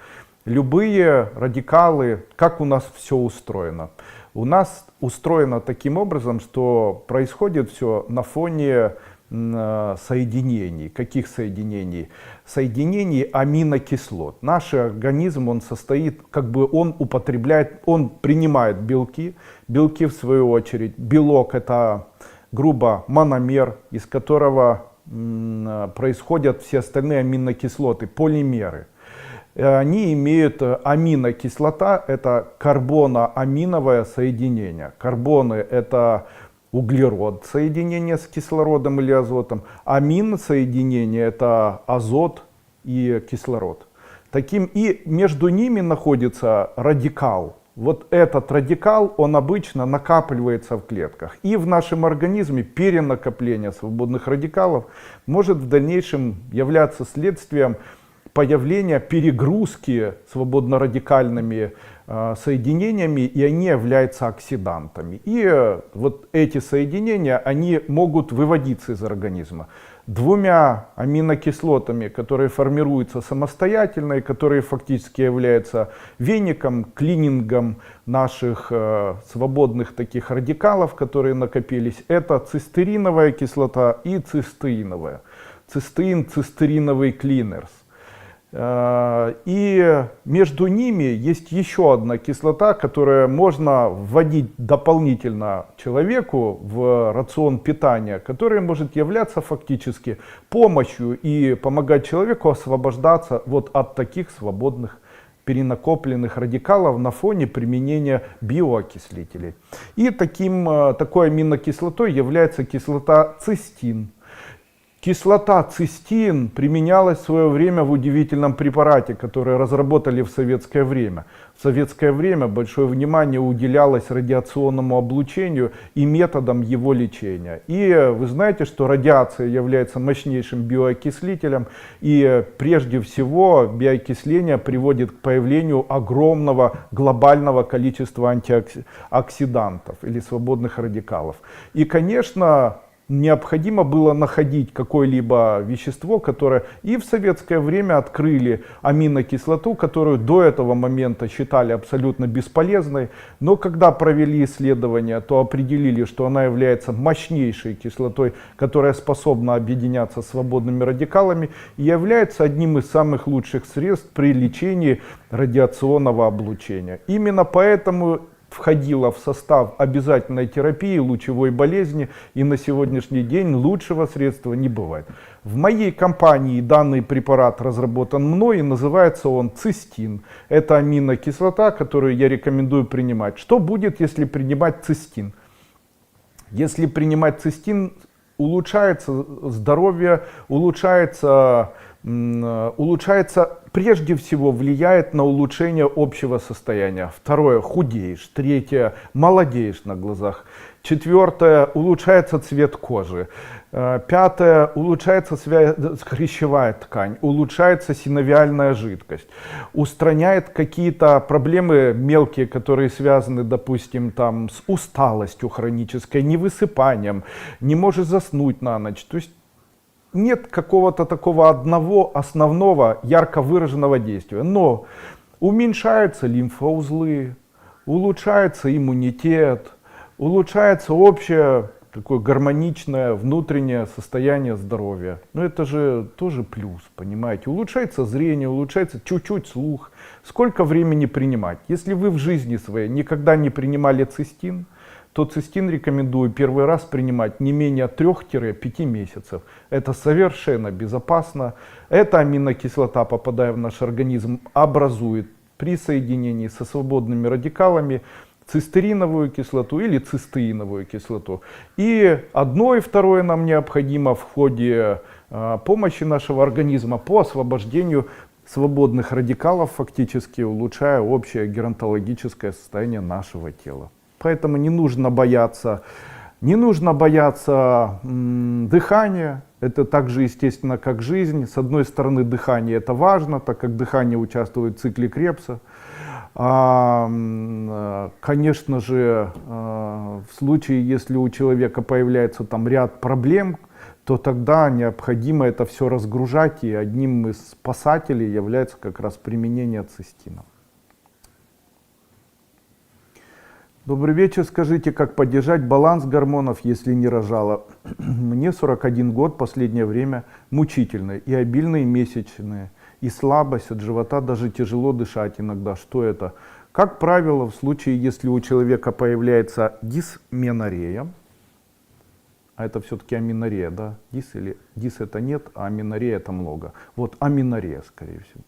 любые радикалы, как у нас все устроено. У нас устроено таким образом, что происходит все на фоне соединений. Каких соединений? Соединений аминокислот. Наш организм, он состоит, как бы он употребляет, он принимает белки. Белки, в свою очередь, белок это грубо мономер, из которого происходят все остальные аминокислоты, полимеры. Они имеют аминокислота, это карбоноаминовое соединение. Карбоны это углерод, соединение с кислородом или азотом. Амин соединение это азот и кислород. Таким и между ними находится радикал. Вот этот радикал, он обычно накапливается в клетках. И в нашем организме перенакопление свободных радикалов может в дальнейшем являться следствием появления перегрузки свободно-радикальными соединениями, и они являются оксидантами. И вот эти соединения, они могут выводиться из организма. Двумя аминокислотами, которые формируются самостоятельно и которые фактически являются веником, клинингом наших свободных таких радикалов, которые накопились, это цистериновая кислота и цистеиновая. Цистеин, цистериновый клинерс. И между ними есть еще одна кислота, которую можно вводить дополнительно человеку в рацион питания, которая может являться фактически помощью и помогать человеку освобождаться вот от таких свободных перенакопленных радикалов на фоне применения биоокислителей. И такой аминокислотой является кислота цистин. Кислота цистин применялась в свое время в удивительном препарате, который разработали в советское время. В советское время большое внимание уделялось радиационному облучению и методам его лечения. И вы знаете, что радиация является мощнейшим биоокислителем, и прежде всего биоокисление приводит к появлению огромного глобального количества антиоксидантов или свободных радикалов. И, конечно, необходимо было находить какое-либо вещество, которое и в советское время открыли аминокислоту, которую до этого момента считали абсолютно бесполезной, но когда провели исследования, то определили, что она является мощнейшей кислотой, которая способна объединяться с свободными радикалами и является одним из самых лучших средств при лечении радиационного облучения. Именно поэтому входила в состав обязательной терапии лучевой болезни, и на сегодняшний день лучшего средства не бывает. В моей компании данный препарат разработан мной, и называется он цистин. Это аминокислота, которую я рекомендую принимать. Что будет, если принимать цистин? Если принимать цистин, улучшается здоровье, улучшается, прежде всего влияет на улучшение общего состояния. Второе, худеешь. Третье, молодеешь на глазах. Четвертое, улучшается цвет кожи. Пятое, улучшается хрящевая ткань, улучшается синовиальная жидкость, устраняет какие-то проблемы мелкие, которые связаны, допустим, там, с усталостью хронической, невысыпанием, не можешь заснуть на ночь. То есть нет какого-то такого одного основного ярко выраженного действия, но уменьшаются лимфоузлы, улучшается иммунитет, улучшается общее такое гармоничное внутреннее состояние здоровья. Но это же тоже плюс, понимаете. Улучшается зрение, улучшается чуть-чуть слух. Сколько времени принимать? Если вы в жизни своей никогда не принимали цистин, то цистин рекомендую первый раз принимать не менее 3-5 месяцев. Это совершенно безопасно. Эта аминокислота, попадая в наш организм, образует при соединении со свободными радикалами цистериновую кислоту или цистеиновую кислоту. И одно и второе нам необходимо в ходе помощи нашего организма по освобождению свободных радикалов, фактически улучшая общее геронтологическое состояние нашего тела. Поэтому не нужно бояться дыхания. Это так же естественно, как жизнь. С одной стороны, дыхание это важно, так как дыхание участвует в цикле Кребса. Конечно же, в случае, если у человека появляется там ряд проблем, то тогда необходимо это все разгружать, и одним из спасателей является как раз применение цистина. Добрый вечер, скажите, как поддержать баланс гормонов, если не рожала? Мне 41 год, последнее время мучительное, и обильные месячные, и слабость от живота, даже тяжело дышать иногда. Что это? Как правило, в случае, если у человека появляется дисменорея, а это все-таки аменорея, да? Дис это нет, а аменорея это много. Вот аменорея, скорее всего.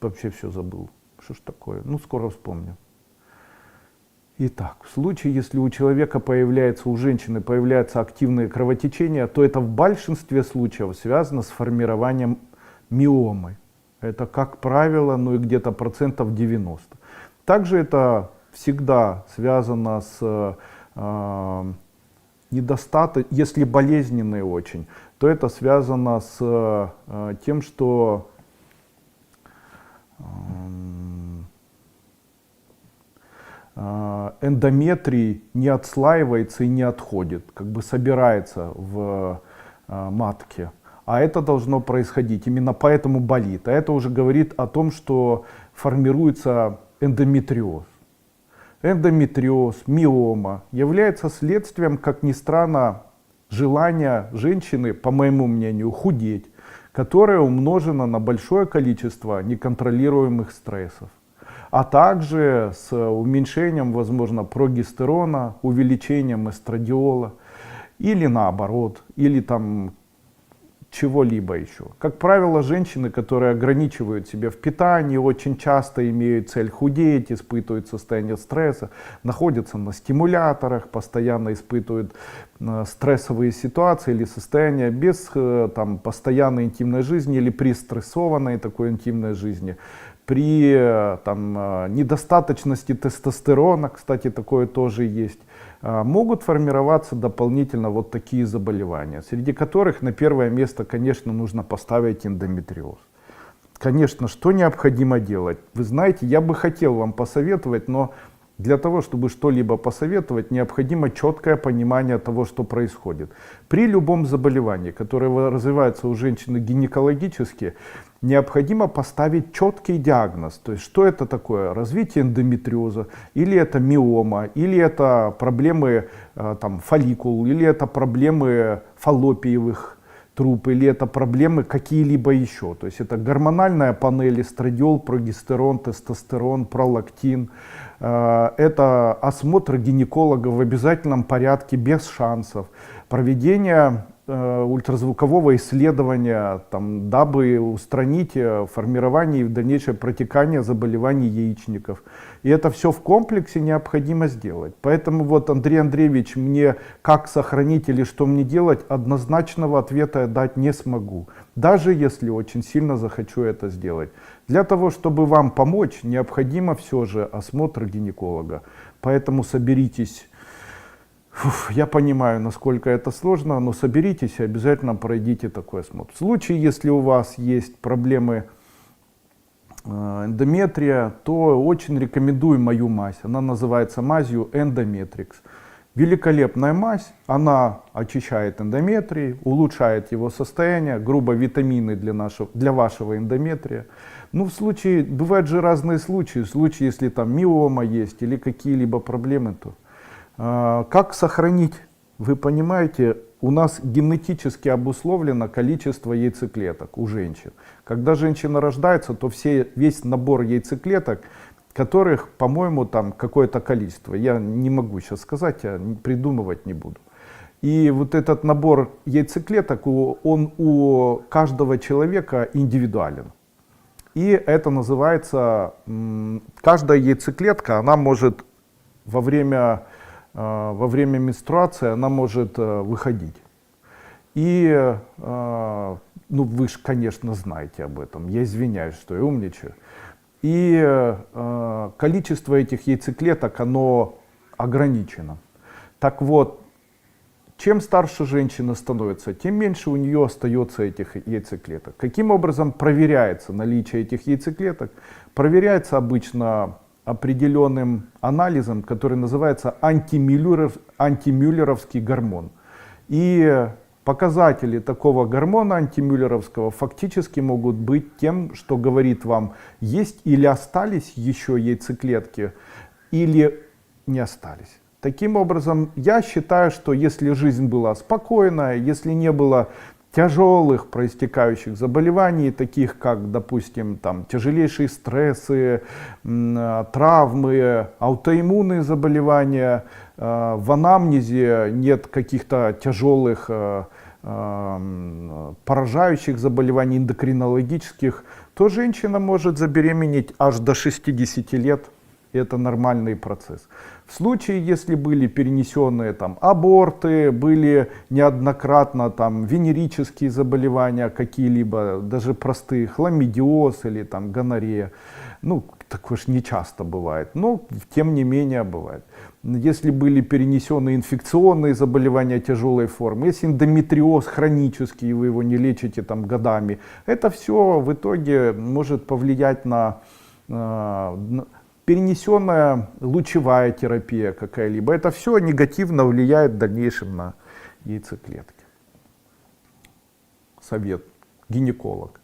Вообще все забыл. Что ж такое? Ну, скоро вспомню. Итак, в случае, если у человека у женщины появляются активные кровотечения, то это в большинстве случаев связано с формированием миомы. Это, как правило, ну и где-то 90%. Также это всегда связано с недостатком, если болезненные очень, то это связано с тем, что эндометрий не отслаивается и не отходит, как бы собирается в матке. А это должно происходить, именно поэтому болит. А это уже говорит о том, что формируется эндометриоз. Эндометриоз, миома является следствием, как ни странно, желания женщины, по моему мнению, худеть, которое умножено на большое количество неконтролируемых стрессов. А также с уменьшением, возможно, прогестерона, увеличением эстрадиола, или наоборот, или там чего-либо еще. Как правило, женщины, которые ограничивают себя в питании, очень часто имеют цель худеть, испытывают состояние стресса, находятся на стимуляторах, постоянно испытывают стрессовые ситуации или состояния без там, постоянной интимной жизни или при стрессованной такой интимной жизни. При там, недостаточности тестостерона, кстати, такое тоже есть, могут формироваться дополнительно вот такие заболевания, среди которых на первое место, конечно, нужно поставить эндометриоз. Конечно, что необходимо делать? Вы знаете, я бы хотел вам посоветовать, но для того, чтобы что-либо посоветовать, необходимо четкое понимание того, что происходит. При любом заболевании, которое развивается у женщины гинекологически, необходимо поставить четкий диагноз. То есть, что это такое? Развитие эндометриоза, или это миома, или это проблемы там, фолликул, или это проблемы фаллопиевых труп, или это проблемы какие-либо еще. То есть это гормональная панель, эстрадиол, прогестерон, тестостерон, пролактин. Это осмотр гинеколога в обязательном порядке, без шансов. Проведение ультразвукового исследования, там, дабы устранить формирование и дальнейшее протекание заболеваний яичников. И это все в комплексе необходимо сделать. Поэтому вот, Андрей Андреевич, мне как сохранить или что мне делать, однозначного ответа я дать не смогу. Даже если очень сильно захочу это сделать. Для того, чтобы вам помочь, необходимо все же осмотр гинеколога. Поэтому соберитесь. Я понимаю, насколько это сложно, но соберитесь и обязательно пройдите такой осмотр. В случае, если у вас есть проблемы эндометрия, то очень рекомендую мою мазь. Она называется мазью Endometrix. Великолепная мазь, она очищает эндометрий, улучшает его состояние, грубо витамины для вашего эндометрия. Ну, в случае, бывают же разные случаи, в случае, если там миома есть или какие-либо проблемы, то как сохранить? Вы понимаете, у нас генетически обусловлено количество яйцеклеток у женщин. Когда женщина рождается, то весь набор яйцеклеток, которых, по-моему, там какое-то количество, я не могу сейчас сказать, я придумывать не буду. И вот этот набор яйцеклеток, он у каждого человека индивидуален. И это называется, каждая яйцеклетка, она может во время менструации она может выходить. И, ну, вы же, конечно, знаете об этом. Я извиняюсь, что я умничаю. И количество этих яйцеклеток, оно ограничено. Так вот, чем старше женщина становится, тем меньше у нее остается этих яйцеклеток. Каким образом проверяется наличие этих яйцеклеток? Проверяется обычно определенным анализом, который называется антимюллеровский гормон. И показатели такого гормона антимюллеровского фактически могут быть тем, что говорит вам, есть или остались еще яйцеклетки, или не остались. Таким образом, я считаю, что если жизнь была спокойная, если не было тяжелых проистекающих заболеваний, таких как, допустим, там, тяжелейшие стрессы, травмы, аутоиммунные заболевания, в анамнезе нет каких-то тяжелых поражающих заболеваний эндокринологических, то женщина может забеременеть аж до 60 лет. Это нормальный процесс. В случае, если были перенесенные там аборты, были неоднократно там венерические заболевания какие-либо, даже простые, хламидиоз или там гонорея, ну, такое ж не часто бывает, но тем не менее бывает. Если были перенесены инфекционные заболевания тяжелой формы, если эндометриоз хронический, вы его не лечите там годами, это все в итоге может повлиять на перенесенная лучевая терапия какая-либо. Это все негативно влияет в дальнейшем на яйцеклетки. Совет. Гинеколог.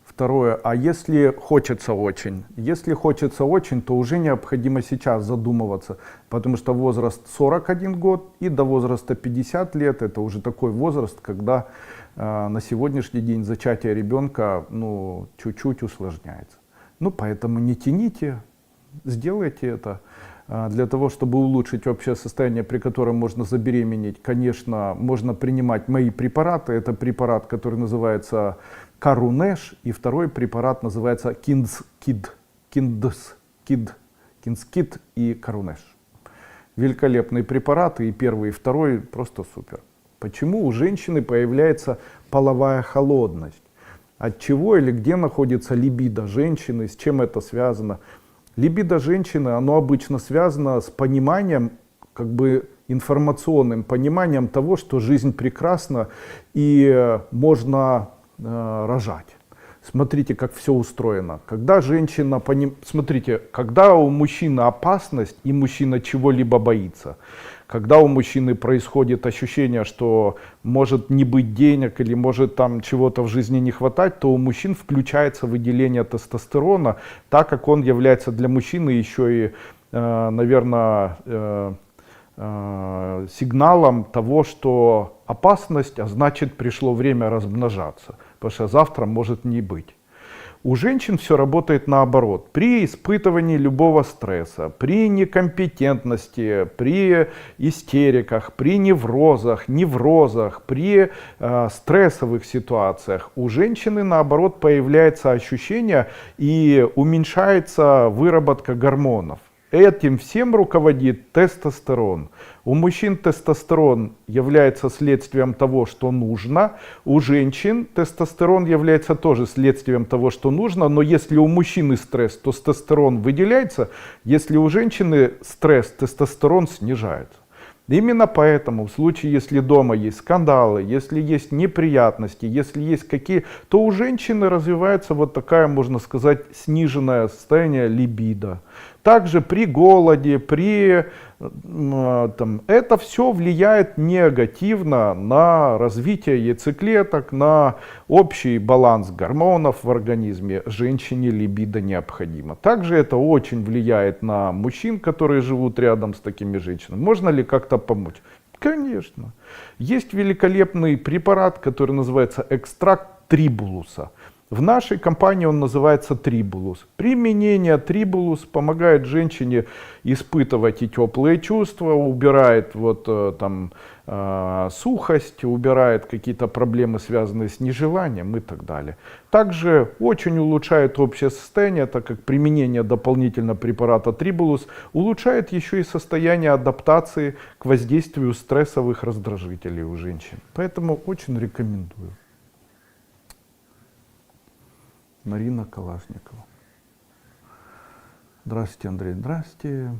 Второе. А если хочется очень? Если хочется очень, то уже необходимо сейчас задумываться, потому что возраст 41 год и до возраста 50 лет, это уже такой возраст, когда на сегодняшний день зачатие ребенка, ну, чуть-чуть усложняется. Ну, поэтому не тяните. Сделайте это. Для того, чтобы улучшить общее состояние, при котором можно забеременеть, конечно, можно принимать мои препараты. Это препарат, который называется Карунеш, и второй препарат называется Киндскид и Карунеш. Великолепные препараты, и первый, и второй просто супер. Почему у женщины появляется половая холодность? От чего или где находится либидо женщины, с чем это связано? Либидо женщины, оно обычно связано с пониманием, как бы информационным пониманием того, что жизнь прекрасна и можно рожать. Смотрите, как все устроено. Когда женщина, смотрите, когда у мужчины опасность и мужчина чего-либо боится, когда у мужчины происходит ощущение, что может не быть денег или может там чего-то в жизни не хватать, то у мужчин включается выделение тестостерона, так как он является для мужчины еще и, наверное, сигналом того, что опасность, а значит пришло время размножаться, потому что завтра может не быть. У женщин все работает наоборот. При испытывании любого стресса, при некомпетентности, при истериках, при неврозах, при стрессовых ситуациях у женщины наоборот появляется ощущение и уменьшается выработка гормонов. Этим всем руководит тестостерон. У мужчин тестостерон является следствием того, что нужно. У женщин тестостерон является тоже следствием того, что нужно. Но если у мужчины стресс, то тестостерон выделяется. Если у женщины стресс, тестостерон снижается. Именно поэтому в случае, если дома есть скандалы, если есть неприятности, если есть какие, то у женщины развивается вот такая, можно сказать, сниженное состояние либидо. Также при голоде, это все влияет негативно на развитие яйцеклеток, на общий баланс гормонов в организме. Женщине либидо необходимо. Также это очень влияет на мужчин, которые живут рядом с такими женщинами. Можно ли как-то помочь? Конечно. Есть великолепный препарат, который называется экстракт трибулуса. В нашей компании он называется трибулус. Применение трибулус помогает женщине испытывать и теплые чувства, убирает сухость, убирает какие-то проблемы, связанные с нежеланием и так далее. Также очень улучшает общее состояние, так как применение дополнительно препарата трибулус улучшает еще и состояние адаптации к воздействию стрессовых раздражителей у женщин. Поэтому очень рекомендую. Марина Калашникова. Здравствуйте, Андрій. Здравствуйте.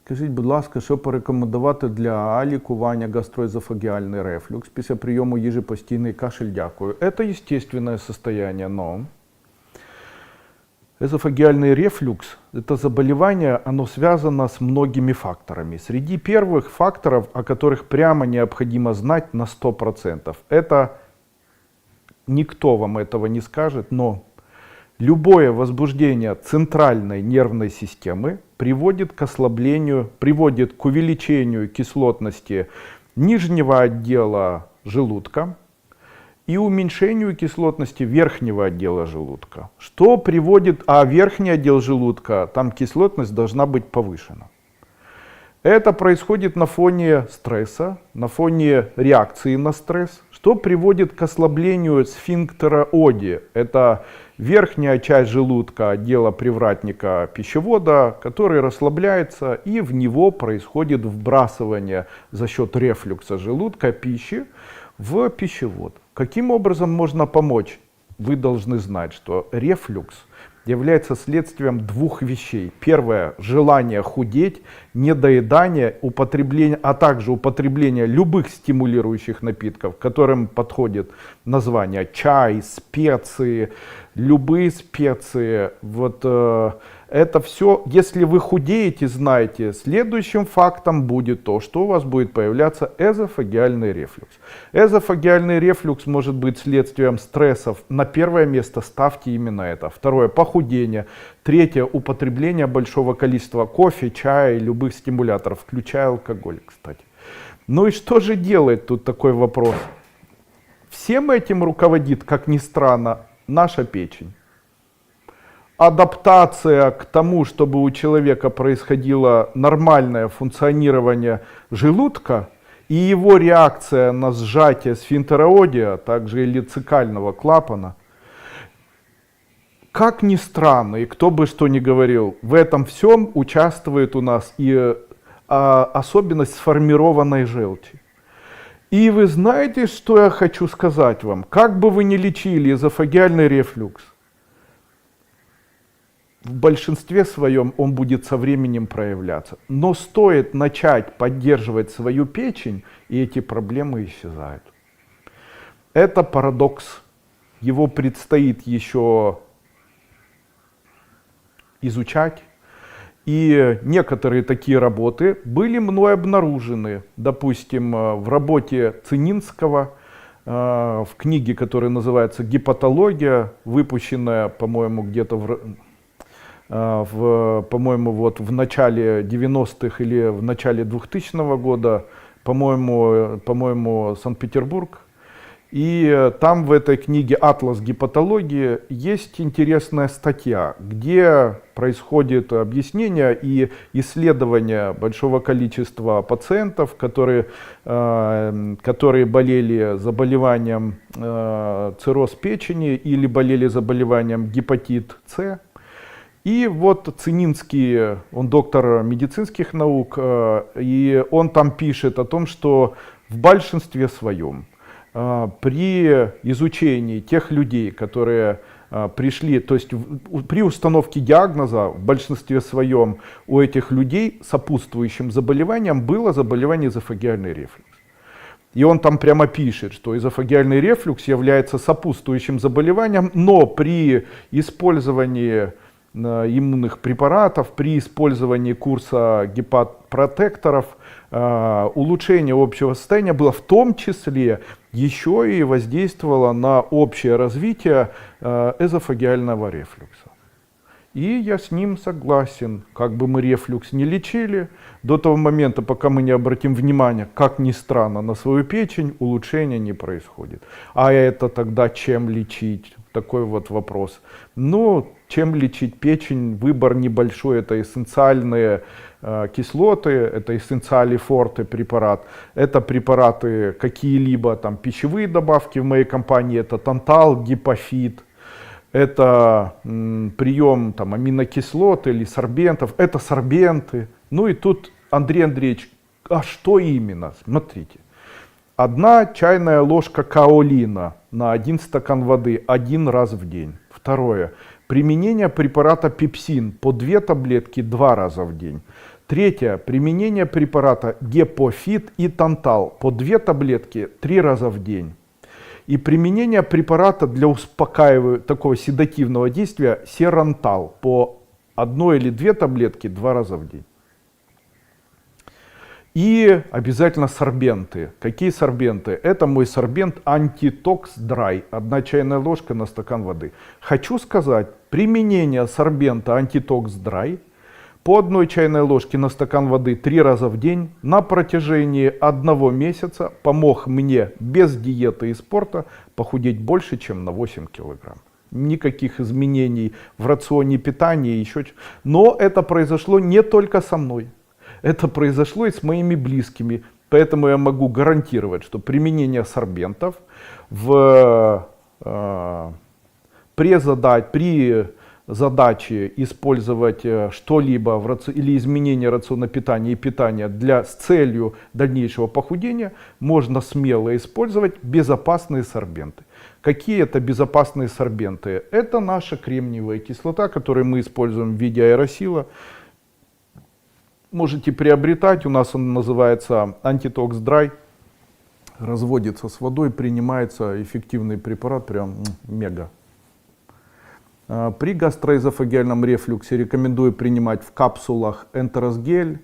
Скажіть, будь ласка, що порекомендувати для лікування гастроезофагіальний рефлюкс після прийому їжі постійний кашель? Дякую. Это естественное состояние, но эзофагиальный рефлюкс – это заболевание, оно связано с многими факторами. Среди первых факторов, о которых прямо необходимо знать на 100%, это никто вам этого не скажет, но любое возбуждение центральной нервной системы приводит к ослаблению, приводит к увеличению кислотности нижнего отдела желудка и уменьшению кислотности верхнего отдела желудка. Что приводит, а верхний отдел желудка, там кислотность должна быть повышена. Это происходит на фоне стресса, на фоне реакции на стресс, что приводит к ослаблению сфинктера Оди. Это верхняя часть желудка, отдела привратника пищевода, который расслабляется, и в него происходит вбрасывание за счет рефлюкса желудка пищи в пищевод. Каким образом можно помочь? Вы должны знать, что рефлюкс является следствием двух вещей. Первое – желание худеть, недоедание, употребление, а также употребление любых стимулирующих напитков, к которым подходит название чай, специи, любые специи. Это все, если вы худеете, знайте, следующим фактом будет то, что у вас будет появляться эзофагиальный рефлюкс. Эзофагиальный рефлюкс может быть следствием стрессов. На первое место ставьте именно это. Второе – похудение. Третье – употребление большого количества кофе, чая и любых стимуляторов, включая алкоголь, кстати. Ну и что же делает тут такой вопрос? Всем этим руководит, как ни странно, наша печень. Адаптация к тому, чтобы у человека происходило нормальное функционирование желудка и его реакция на сжатие сфинктера Одия, также или цикального клапана, как ни странно, и кто бы что ни говорил, в этом всем участвует у нас и особенность сформированной желчи. И вы знаете, что я хочу сказать вам? Как бы вы ни лечили эзофагиальный рефлюкс, в большинстве своем он будет со временем проявляться. Но стоит начать поддерживать свою печень, и эти проблемы исчезают. Это парадокс. Его предстоит еще изучать. И некоторые такие работы были мной обнаружены. Допустим, в работе Цининского, в книге, которая называется «Гепатология», выпущенная, по-моему, где-то в начале 90-х или в начале 2000 года, по-моему, Санкт-Петербург. И там в этой книге «Атлас гепатологии» есть интересная статья, где происходит объяснение и исследование большого количества пациентов, которые болели заболеванием цирроз печени или болели заболеванием гепатит С. И вот Цининский, он доктор медицинских наук, и он там пишет о том, что в большинстве своем при изучении тех людей, которые пришли, то есть при установке диагноза в большинстве своем у этих людей сопутствующим заболеванием было заболевание эзофагеальный рефлюкс. И он там прямо пишет, что эзофагеальный рефлюкс является сопутствующим заболеванием, но при использовании иммунных препаратов, при использовании курса гепат-протекторов, улучшение общего состояния было в том числе еще и воздействовало на общее развитие эзофагеального рефлюкса. И я с ним согласен, как бы мы рефлюкс не лечили, до того момента, пока мы не обратим внимание, как ни странно, на свою печень, улучшения не происходит. А это тогда чем лечить? Такой вот вопрос. Ну, чем лечить печень? Выбор небольшой, это эссенциальные кислоты, это эссенциали форте препарат, это препараты какие-либо там пищевые добавки в моей компании, это тантал, гипофит, это прием там аминокислот или сорбентов, это сорбенты. Ну и тут, Андрей Андреевич, а что именно? Смотрите. 1 чайная ложка каолина на 1 стакан воды 1 раз в день. Второе. Применение препарата пепсин по 2 таблетки 2 раза в день. Третье. Применение препарата гепофит и тантал по 2 таблетки 3 раза в день. И применение препарата для успокаивания такого седативного действия серантал по 1 или 2 таблетки 2 раза в день. И обязательно сорбенты. Какие сорбенты? Это мой сорбент антитокс драй. 1 чайная ложка на стакан воды. Хочу сказать, применение сорбента антитокс драй по 1 чайной ложке на стакан воды 3 раза в день на протяжении 1 месяца помог мне без диеты и спорта похудеть больше, чем на 8 килограмм. Никаких изменений в рационе питания, еще. Но это произошло не только со мной. Это произошло и с моими близкими. Поэтому я могу гарантировать, что применение сорбентов при задаче использовать что-либо или изменение рациона питания и питания с целью дальнейшего похудения можно смело использовать безопасные сорбенты. Какие это безопасные сорбенты? Это наша кремниевая кислота, которую мы используем в виде аэросила. Можете приобретать, у нас он называется антитокс драй, разводится с водой, принимается эффективный препарат, прям мега. При гастроэзофагеальном рефлюксе рекомендую принимать в капсулах энтеросгель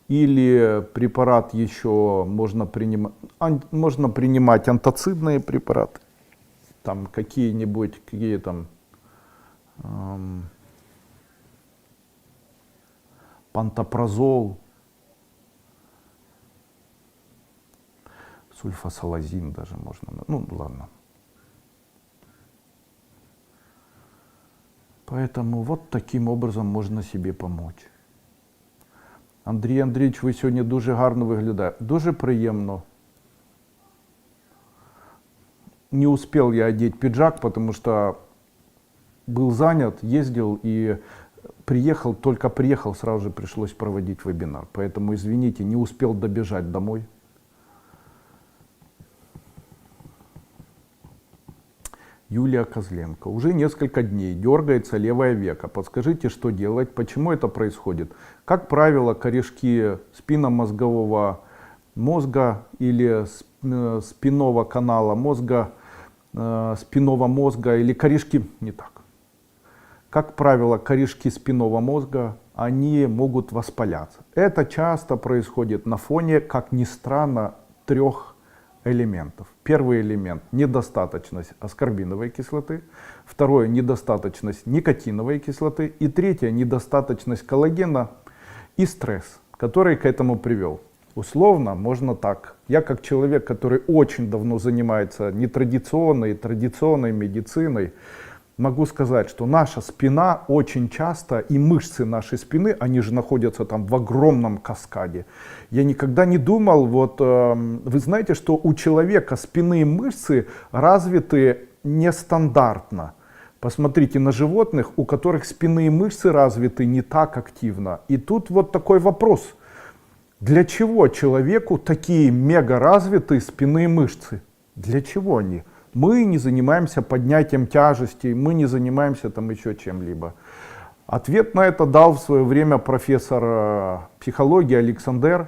или препарат еще можно принимать антацидные препараты, там какие-нибудь, какие там пантопразол, сульфасалазин даже можно, ну ладно. Поэтому вот таким образом можна себе помочь. Андрій Андрійович, ви сьогодні дуже гарно виглядаєте. Дуже приємно. Не успел я одеть пиджак, потому что был занят, ездил и только приехал, сразу же пришлось проводить вебинар. Поэтому, извините, не успел добежать домой. Юлия Козленко. Уже несколько дней дергается левое веко. Подскажите, что делать, почему это происходит? Как правило, корешки спинномозгового мозга или спинного канала мозга, спинного мозга или корешки, не так. Как правило, корешки спинного мозга, они могут воспаляться. Это часто происходит на фоне, как ни странно, 3 элементов. Первый элемент – недостаточность аскорбиновой кислоты. Второе – недостаточность никотиновой кислоты. И третье – недостаточность коллагена и стресс, который к этому привел. Условно можно так. Я как человек, который очень давно занимается нетрадиционной и традиционной медициной, могу сказать, что наша спина очень часто, и мышцы нашей спины, они же находятся там в огромном каскаде. Я никогда не думал, вы знаете, что у человека спинные мышцы развиты нестандартно. Посмотрите на животных, у которых спинные мышцы развиты не так активно. И тут вот такой вопрос. Для чего человеку такие мега развитые спинные мышцы? Для чего они? Мы не занимаемся поднятием тяжестей, мы не занимаемся там еще чем-либо. Ответ на это дал в свое время профессор психологии Александр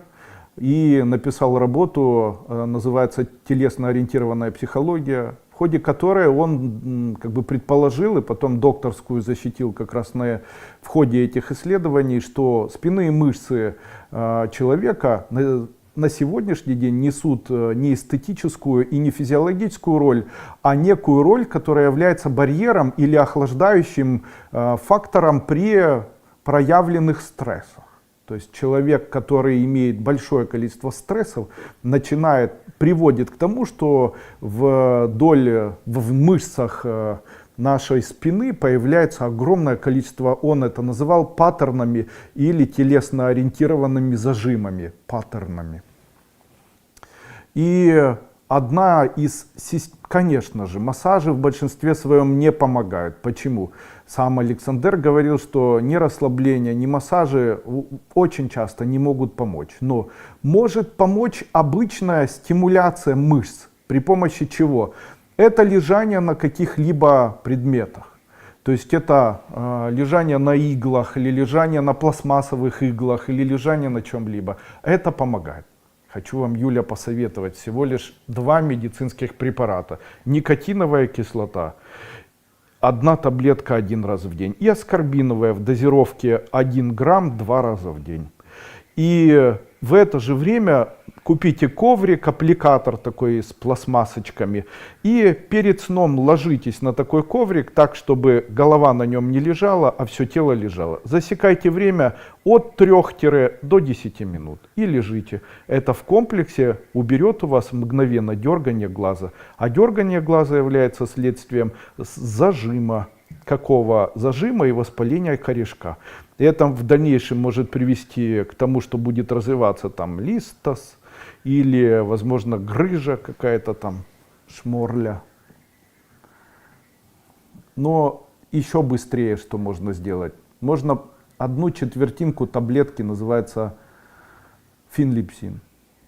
и написал работу, называется «Телесно-ориентированная психология», в ходе которой он как бы предположил и потом докторскую защитил как раз в ходе этих исследований, что спинные мышцы человека на сегодняшний день несут не эстетическую и не физиологическую роль, а некую роль, которая является барьером или охлаждающим фактором при проявленных стрессах. То есть человек, который имеет большое количество стрессов, приводит к тому, что в мышцах нашей спины появляется огромное количество, он это называл паттернами или телесно-ориентированными зажимами, паттернами. И конечно же, массажи в большинстве своем не помогают. Почему? Сам Александр говорил, что ни расслабление, ни массажи очень часто не могут помочь. Но может помочь обычная стимуляция мышц. При помощи чего? Это лежание на каких-либо предметах. То есть это лежание на иглах, или лежание на пластмассовых иглах, или лежание на чем-либо. Это помогает. Хочу вам, Юля, посоветовать всего лишь 2 медицинских препарата. Никотиновая кислота, 1 таблетка 1 раз в день. И аскорбиновая в дозировке 1 грамм 2 раза в день. И в это же время купите коврик, аппликатор такой с пластмассочками. И перед сном ложитесь на такой коврик так, чтобы голова на нем не лежала, а все тело лежало. Засекайте время от 3 до 10 минут и лежите. Это в комплексе уберет у вас мгновенно дергание глаза. А дергание глаза является следствием зажима. Какого зажима и воспаления корешка. Это в дальнейшем может привести к тому, что будет развиваться там листос или, возможно, грыжа какая-то там, шморля. Но еще быстрее что можно сделать? Можно 1/4 таблетки, называется фенлипсин.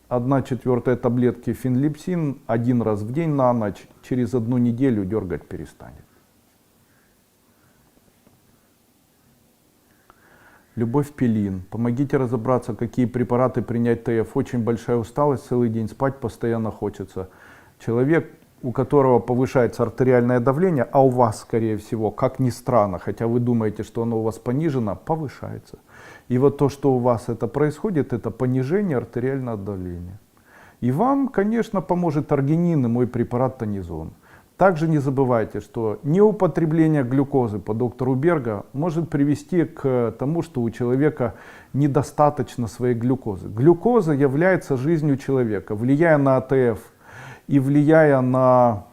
1/4 таблетки фенлипсин 1 раз в день на ночь, через 1 неделю дергать перестанет. Любовь Пелин. Помогите разобраться, какие препараты принять ТФ. Очень большая усталость, целый день спать постоянно хочется. Человек, у которого повышается артериальное давление, а у вас, скорее всего, как ни странно, хотя вы думаете, что оно у вас понижено, повышается. И вот то, что у вас это происходит, это понижение артериального давления. И вам, конечно, поможет аргинин и мой препарат Тонизон. Также не забывайте, что неупотребление глюкозы по доктору Берга может привести к тому, что у человека недостаточно своей глюкозы. Глюкоза является жизнью человека, влияя на АТФ и влияя на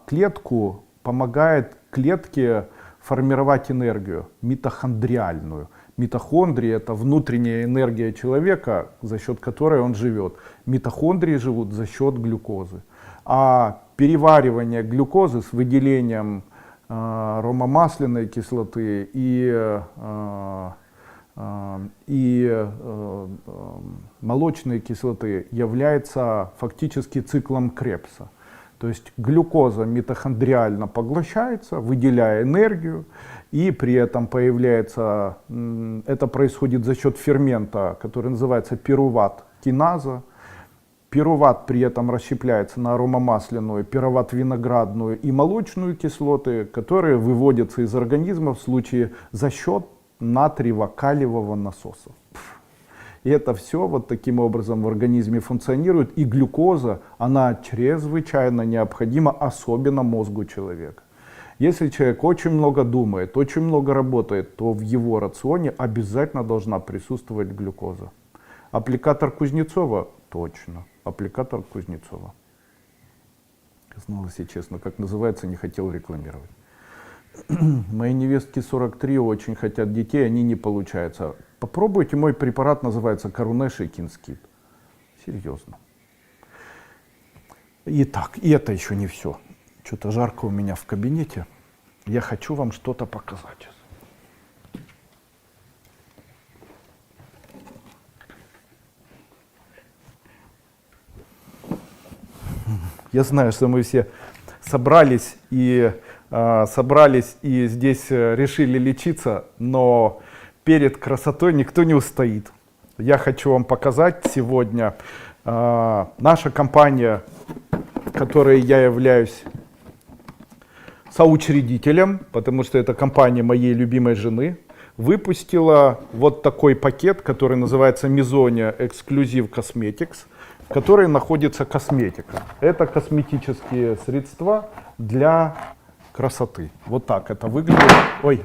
клетку, помогает клетке формировать энергию митохондриальную. Митохондрии — это внутренняя энергия человека, за счет которой он живет. Митохондрии живут за счет глюкозы. А переваривание глюкозы с выделением ромомасляной кислоты и молочной кислоты является фактически циклом Кребса. То есть глюкоза митохондриально поглощается, выделяя энергию, и при этом появляется, это происходит за счет фермента, который называется пируват-киназа. Пируват при этом расщепляется на аромамасляную, пируват-виноградную и молочную кислоты, которые выводятся из организма в случае за счет натриево-калиевого насоса. И это все вот таким образом в организме функционирует. И глюкоза, она чрезвычайно необходима, особенно мозгу человека. Если человек очень много думает, очень много работает, то в его рационе обязательно должна присутствовать глюкоза. Аппликатор Кузнецова? Точно. Аппликатор Кузнецова. Знал, если честно, как называется, не хотел рекламировать. Моей невестке 43, очень хотят детей, они не получаются. Попробуйте, мой препарат называется Коронеш и Кинскит. Серьезно. Итак, и это еще не все. Что-то жарко у меня в кабинете. Я хочу вам что-то показать. Я знаю, что мы все собрались и здесь решили лечиться, но перед красотой никто не устоит. Я хочу вам показать сегодня наша компания, которой я являюсь соучредителем, потому что это компания моей любимой жены, выпустила вот такой пакет, который называется Mizonia Exclusive Cosmetics, в которой находится косметика. Это косметические средства для красоты. Вот так это выглядит. Ой,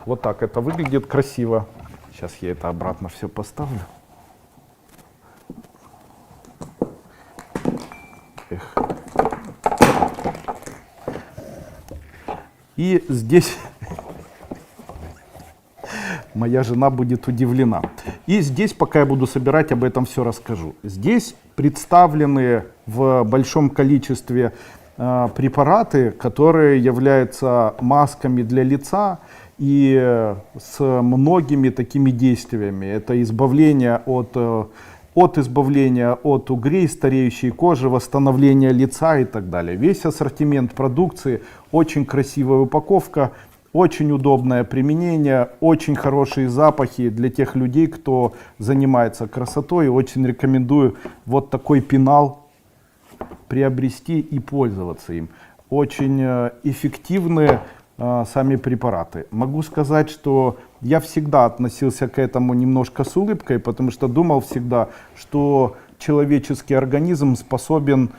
вот так это выглядит красиво. Сейчас я это обратно все поставлю. Эх. И здесь моя жена будет удивлена. И здесь, пока я буду собирать, об этом все расскажу. Здесь представлены в большом количестве препараты, которые являются масками для лица и с многими такими действиями. Это избавление избавления от угрей, стареющей кожи, восстановление лица и так далее. Весь ассортимент продукции, очень красивая упаковка, очень удобное применение, очень хорошие запахи для тех людей, кто занимается красотой. Очень рекомендую вот такой пенал приобрести и пользоваться им. Очень эффективные сами препараты. Могу сказать, что я всегда относился к этому немножко с улыбкой, потому что думал всегда, что человеческий организм способен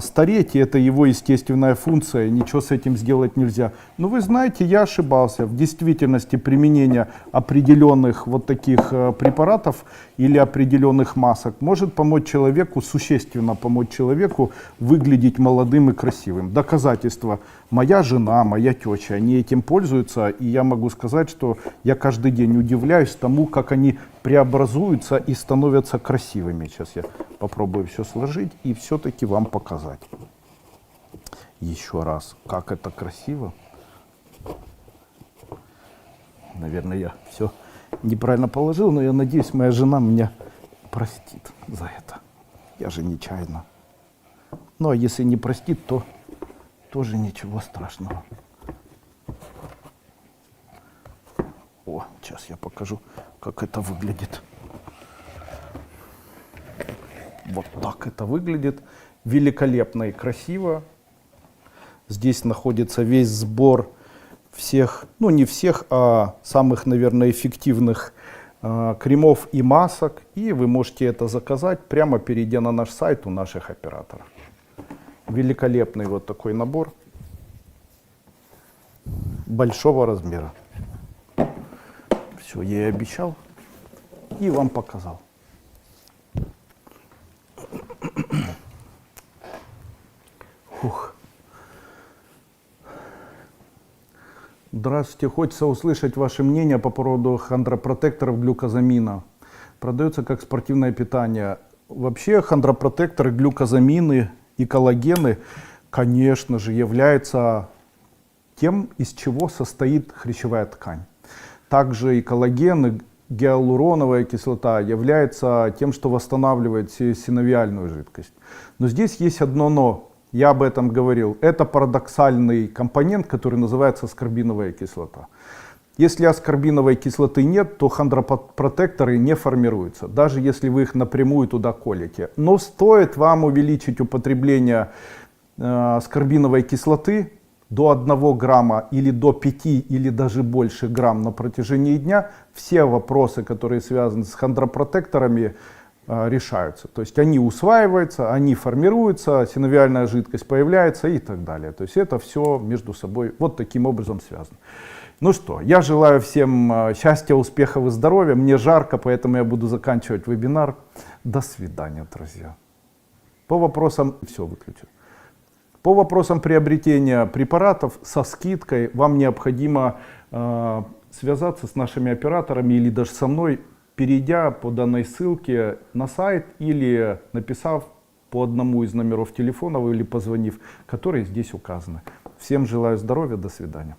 стареть, и это его естественная функция, ничего с этим сделать нельзя. Но вы знаете, я ошибался. В действительности применение определенных вот таких препаратов или определенных масок может помочь человеку, существенно помочь человеку выглядеть молодым и красивым. Доказательство. Моя жена, моя теща, они этим пользуются, и я могу сказать, что я каждый день удивляюсь тому, как они преобразуются и становятся красивыми. Сейчас я попробую все сложить и все-таки вам показать. Еще раз, как это красиво. Наверное, я все неправильно положил, но я надеюсь, моя жена меня простит за это. Я же нечаянно. Ну, а если не простит, то тоже ничего страшного. О, сейчас я покажу, как это выглядит. Вот так это выглядит. Великолепно и красиво. Здесь находится весь сбор всех, ну не всех, а самых, наверное, эффективных кремов и масок. И вы можете это заказать, прямо перейдя на наш сайт у наших операторов. Великолепный вот такой набор большого размера. Все, я и обещал и вам показал. Фух. Здравствуйте, хочется услышать ваше мнение по поводу хондропротекторов глюкозамина. Продается как спортивное питание. Вообще хондропротекторы, глюкозамины и коллагены, конечно же, являются тем, из чего состоит хрящевая ткань. Также и коллаген, и гиалуроновая кислота является тем, что восстанавливает синовиальную жидкость. Но здесь есть одно но. Я об этом говорил. Это парадоксальный компонент, который называется аскорбиновая кислота. Если аскорбиновой кислоты нет, то хондропротекторы не формируются, даже если вы их напрямую туда колите. Но стоит вам увеличить употребление аскорбиновой кислоты до 1 грамма или до 5 или даже больше грамм на протяжении дня, все вопросы, которые связаны с хондропротекторами, решаются. То есть они усваиваются, они формируются, синовиальная жидкость появляется и так далее. То есть это все между собой вот таким образом связано. Ну что, я желаю всем счастья, успехов и здоровья. Мне жарко, поэтому я буду заканчивать вебинар. До свидания, друзья. По вопросам, все выключу. По вопросам приобретения препаратов со скидкой вам необходимо связаться с нашими операторами или даже со мной, перейдя по данной ссылке на сайт или написав по одному из номеров телефонов или позвонив, которые здесь указаны. Всем желаю здоровья, до свидания.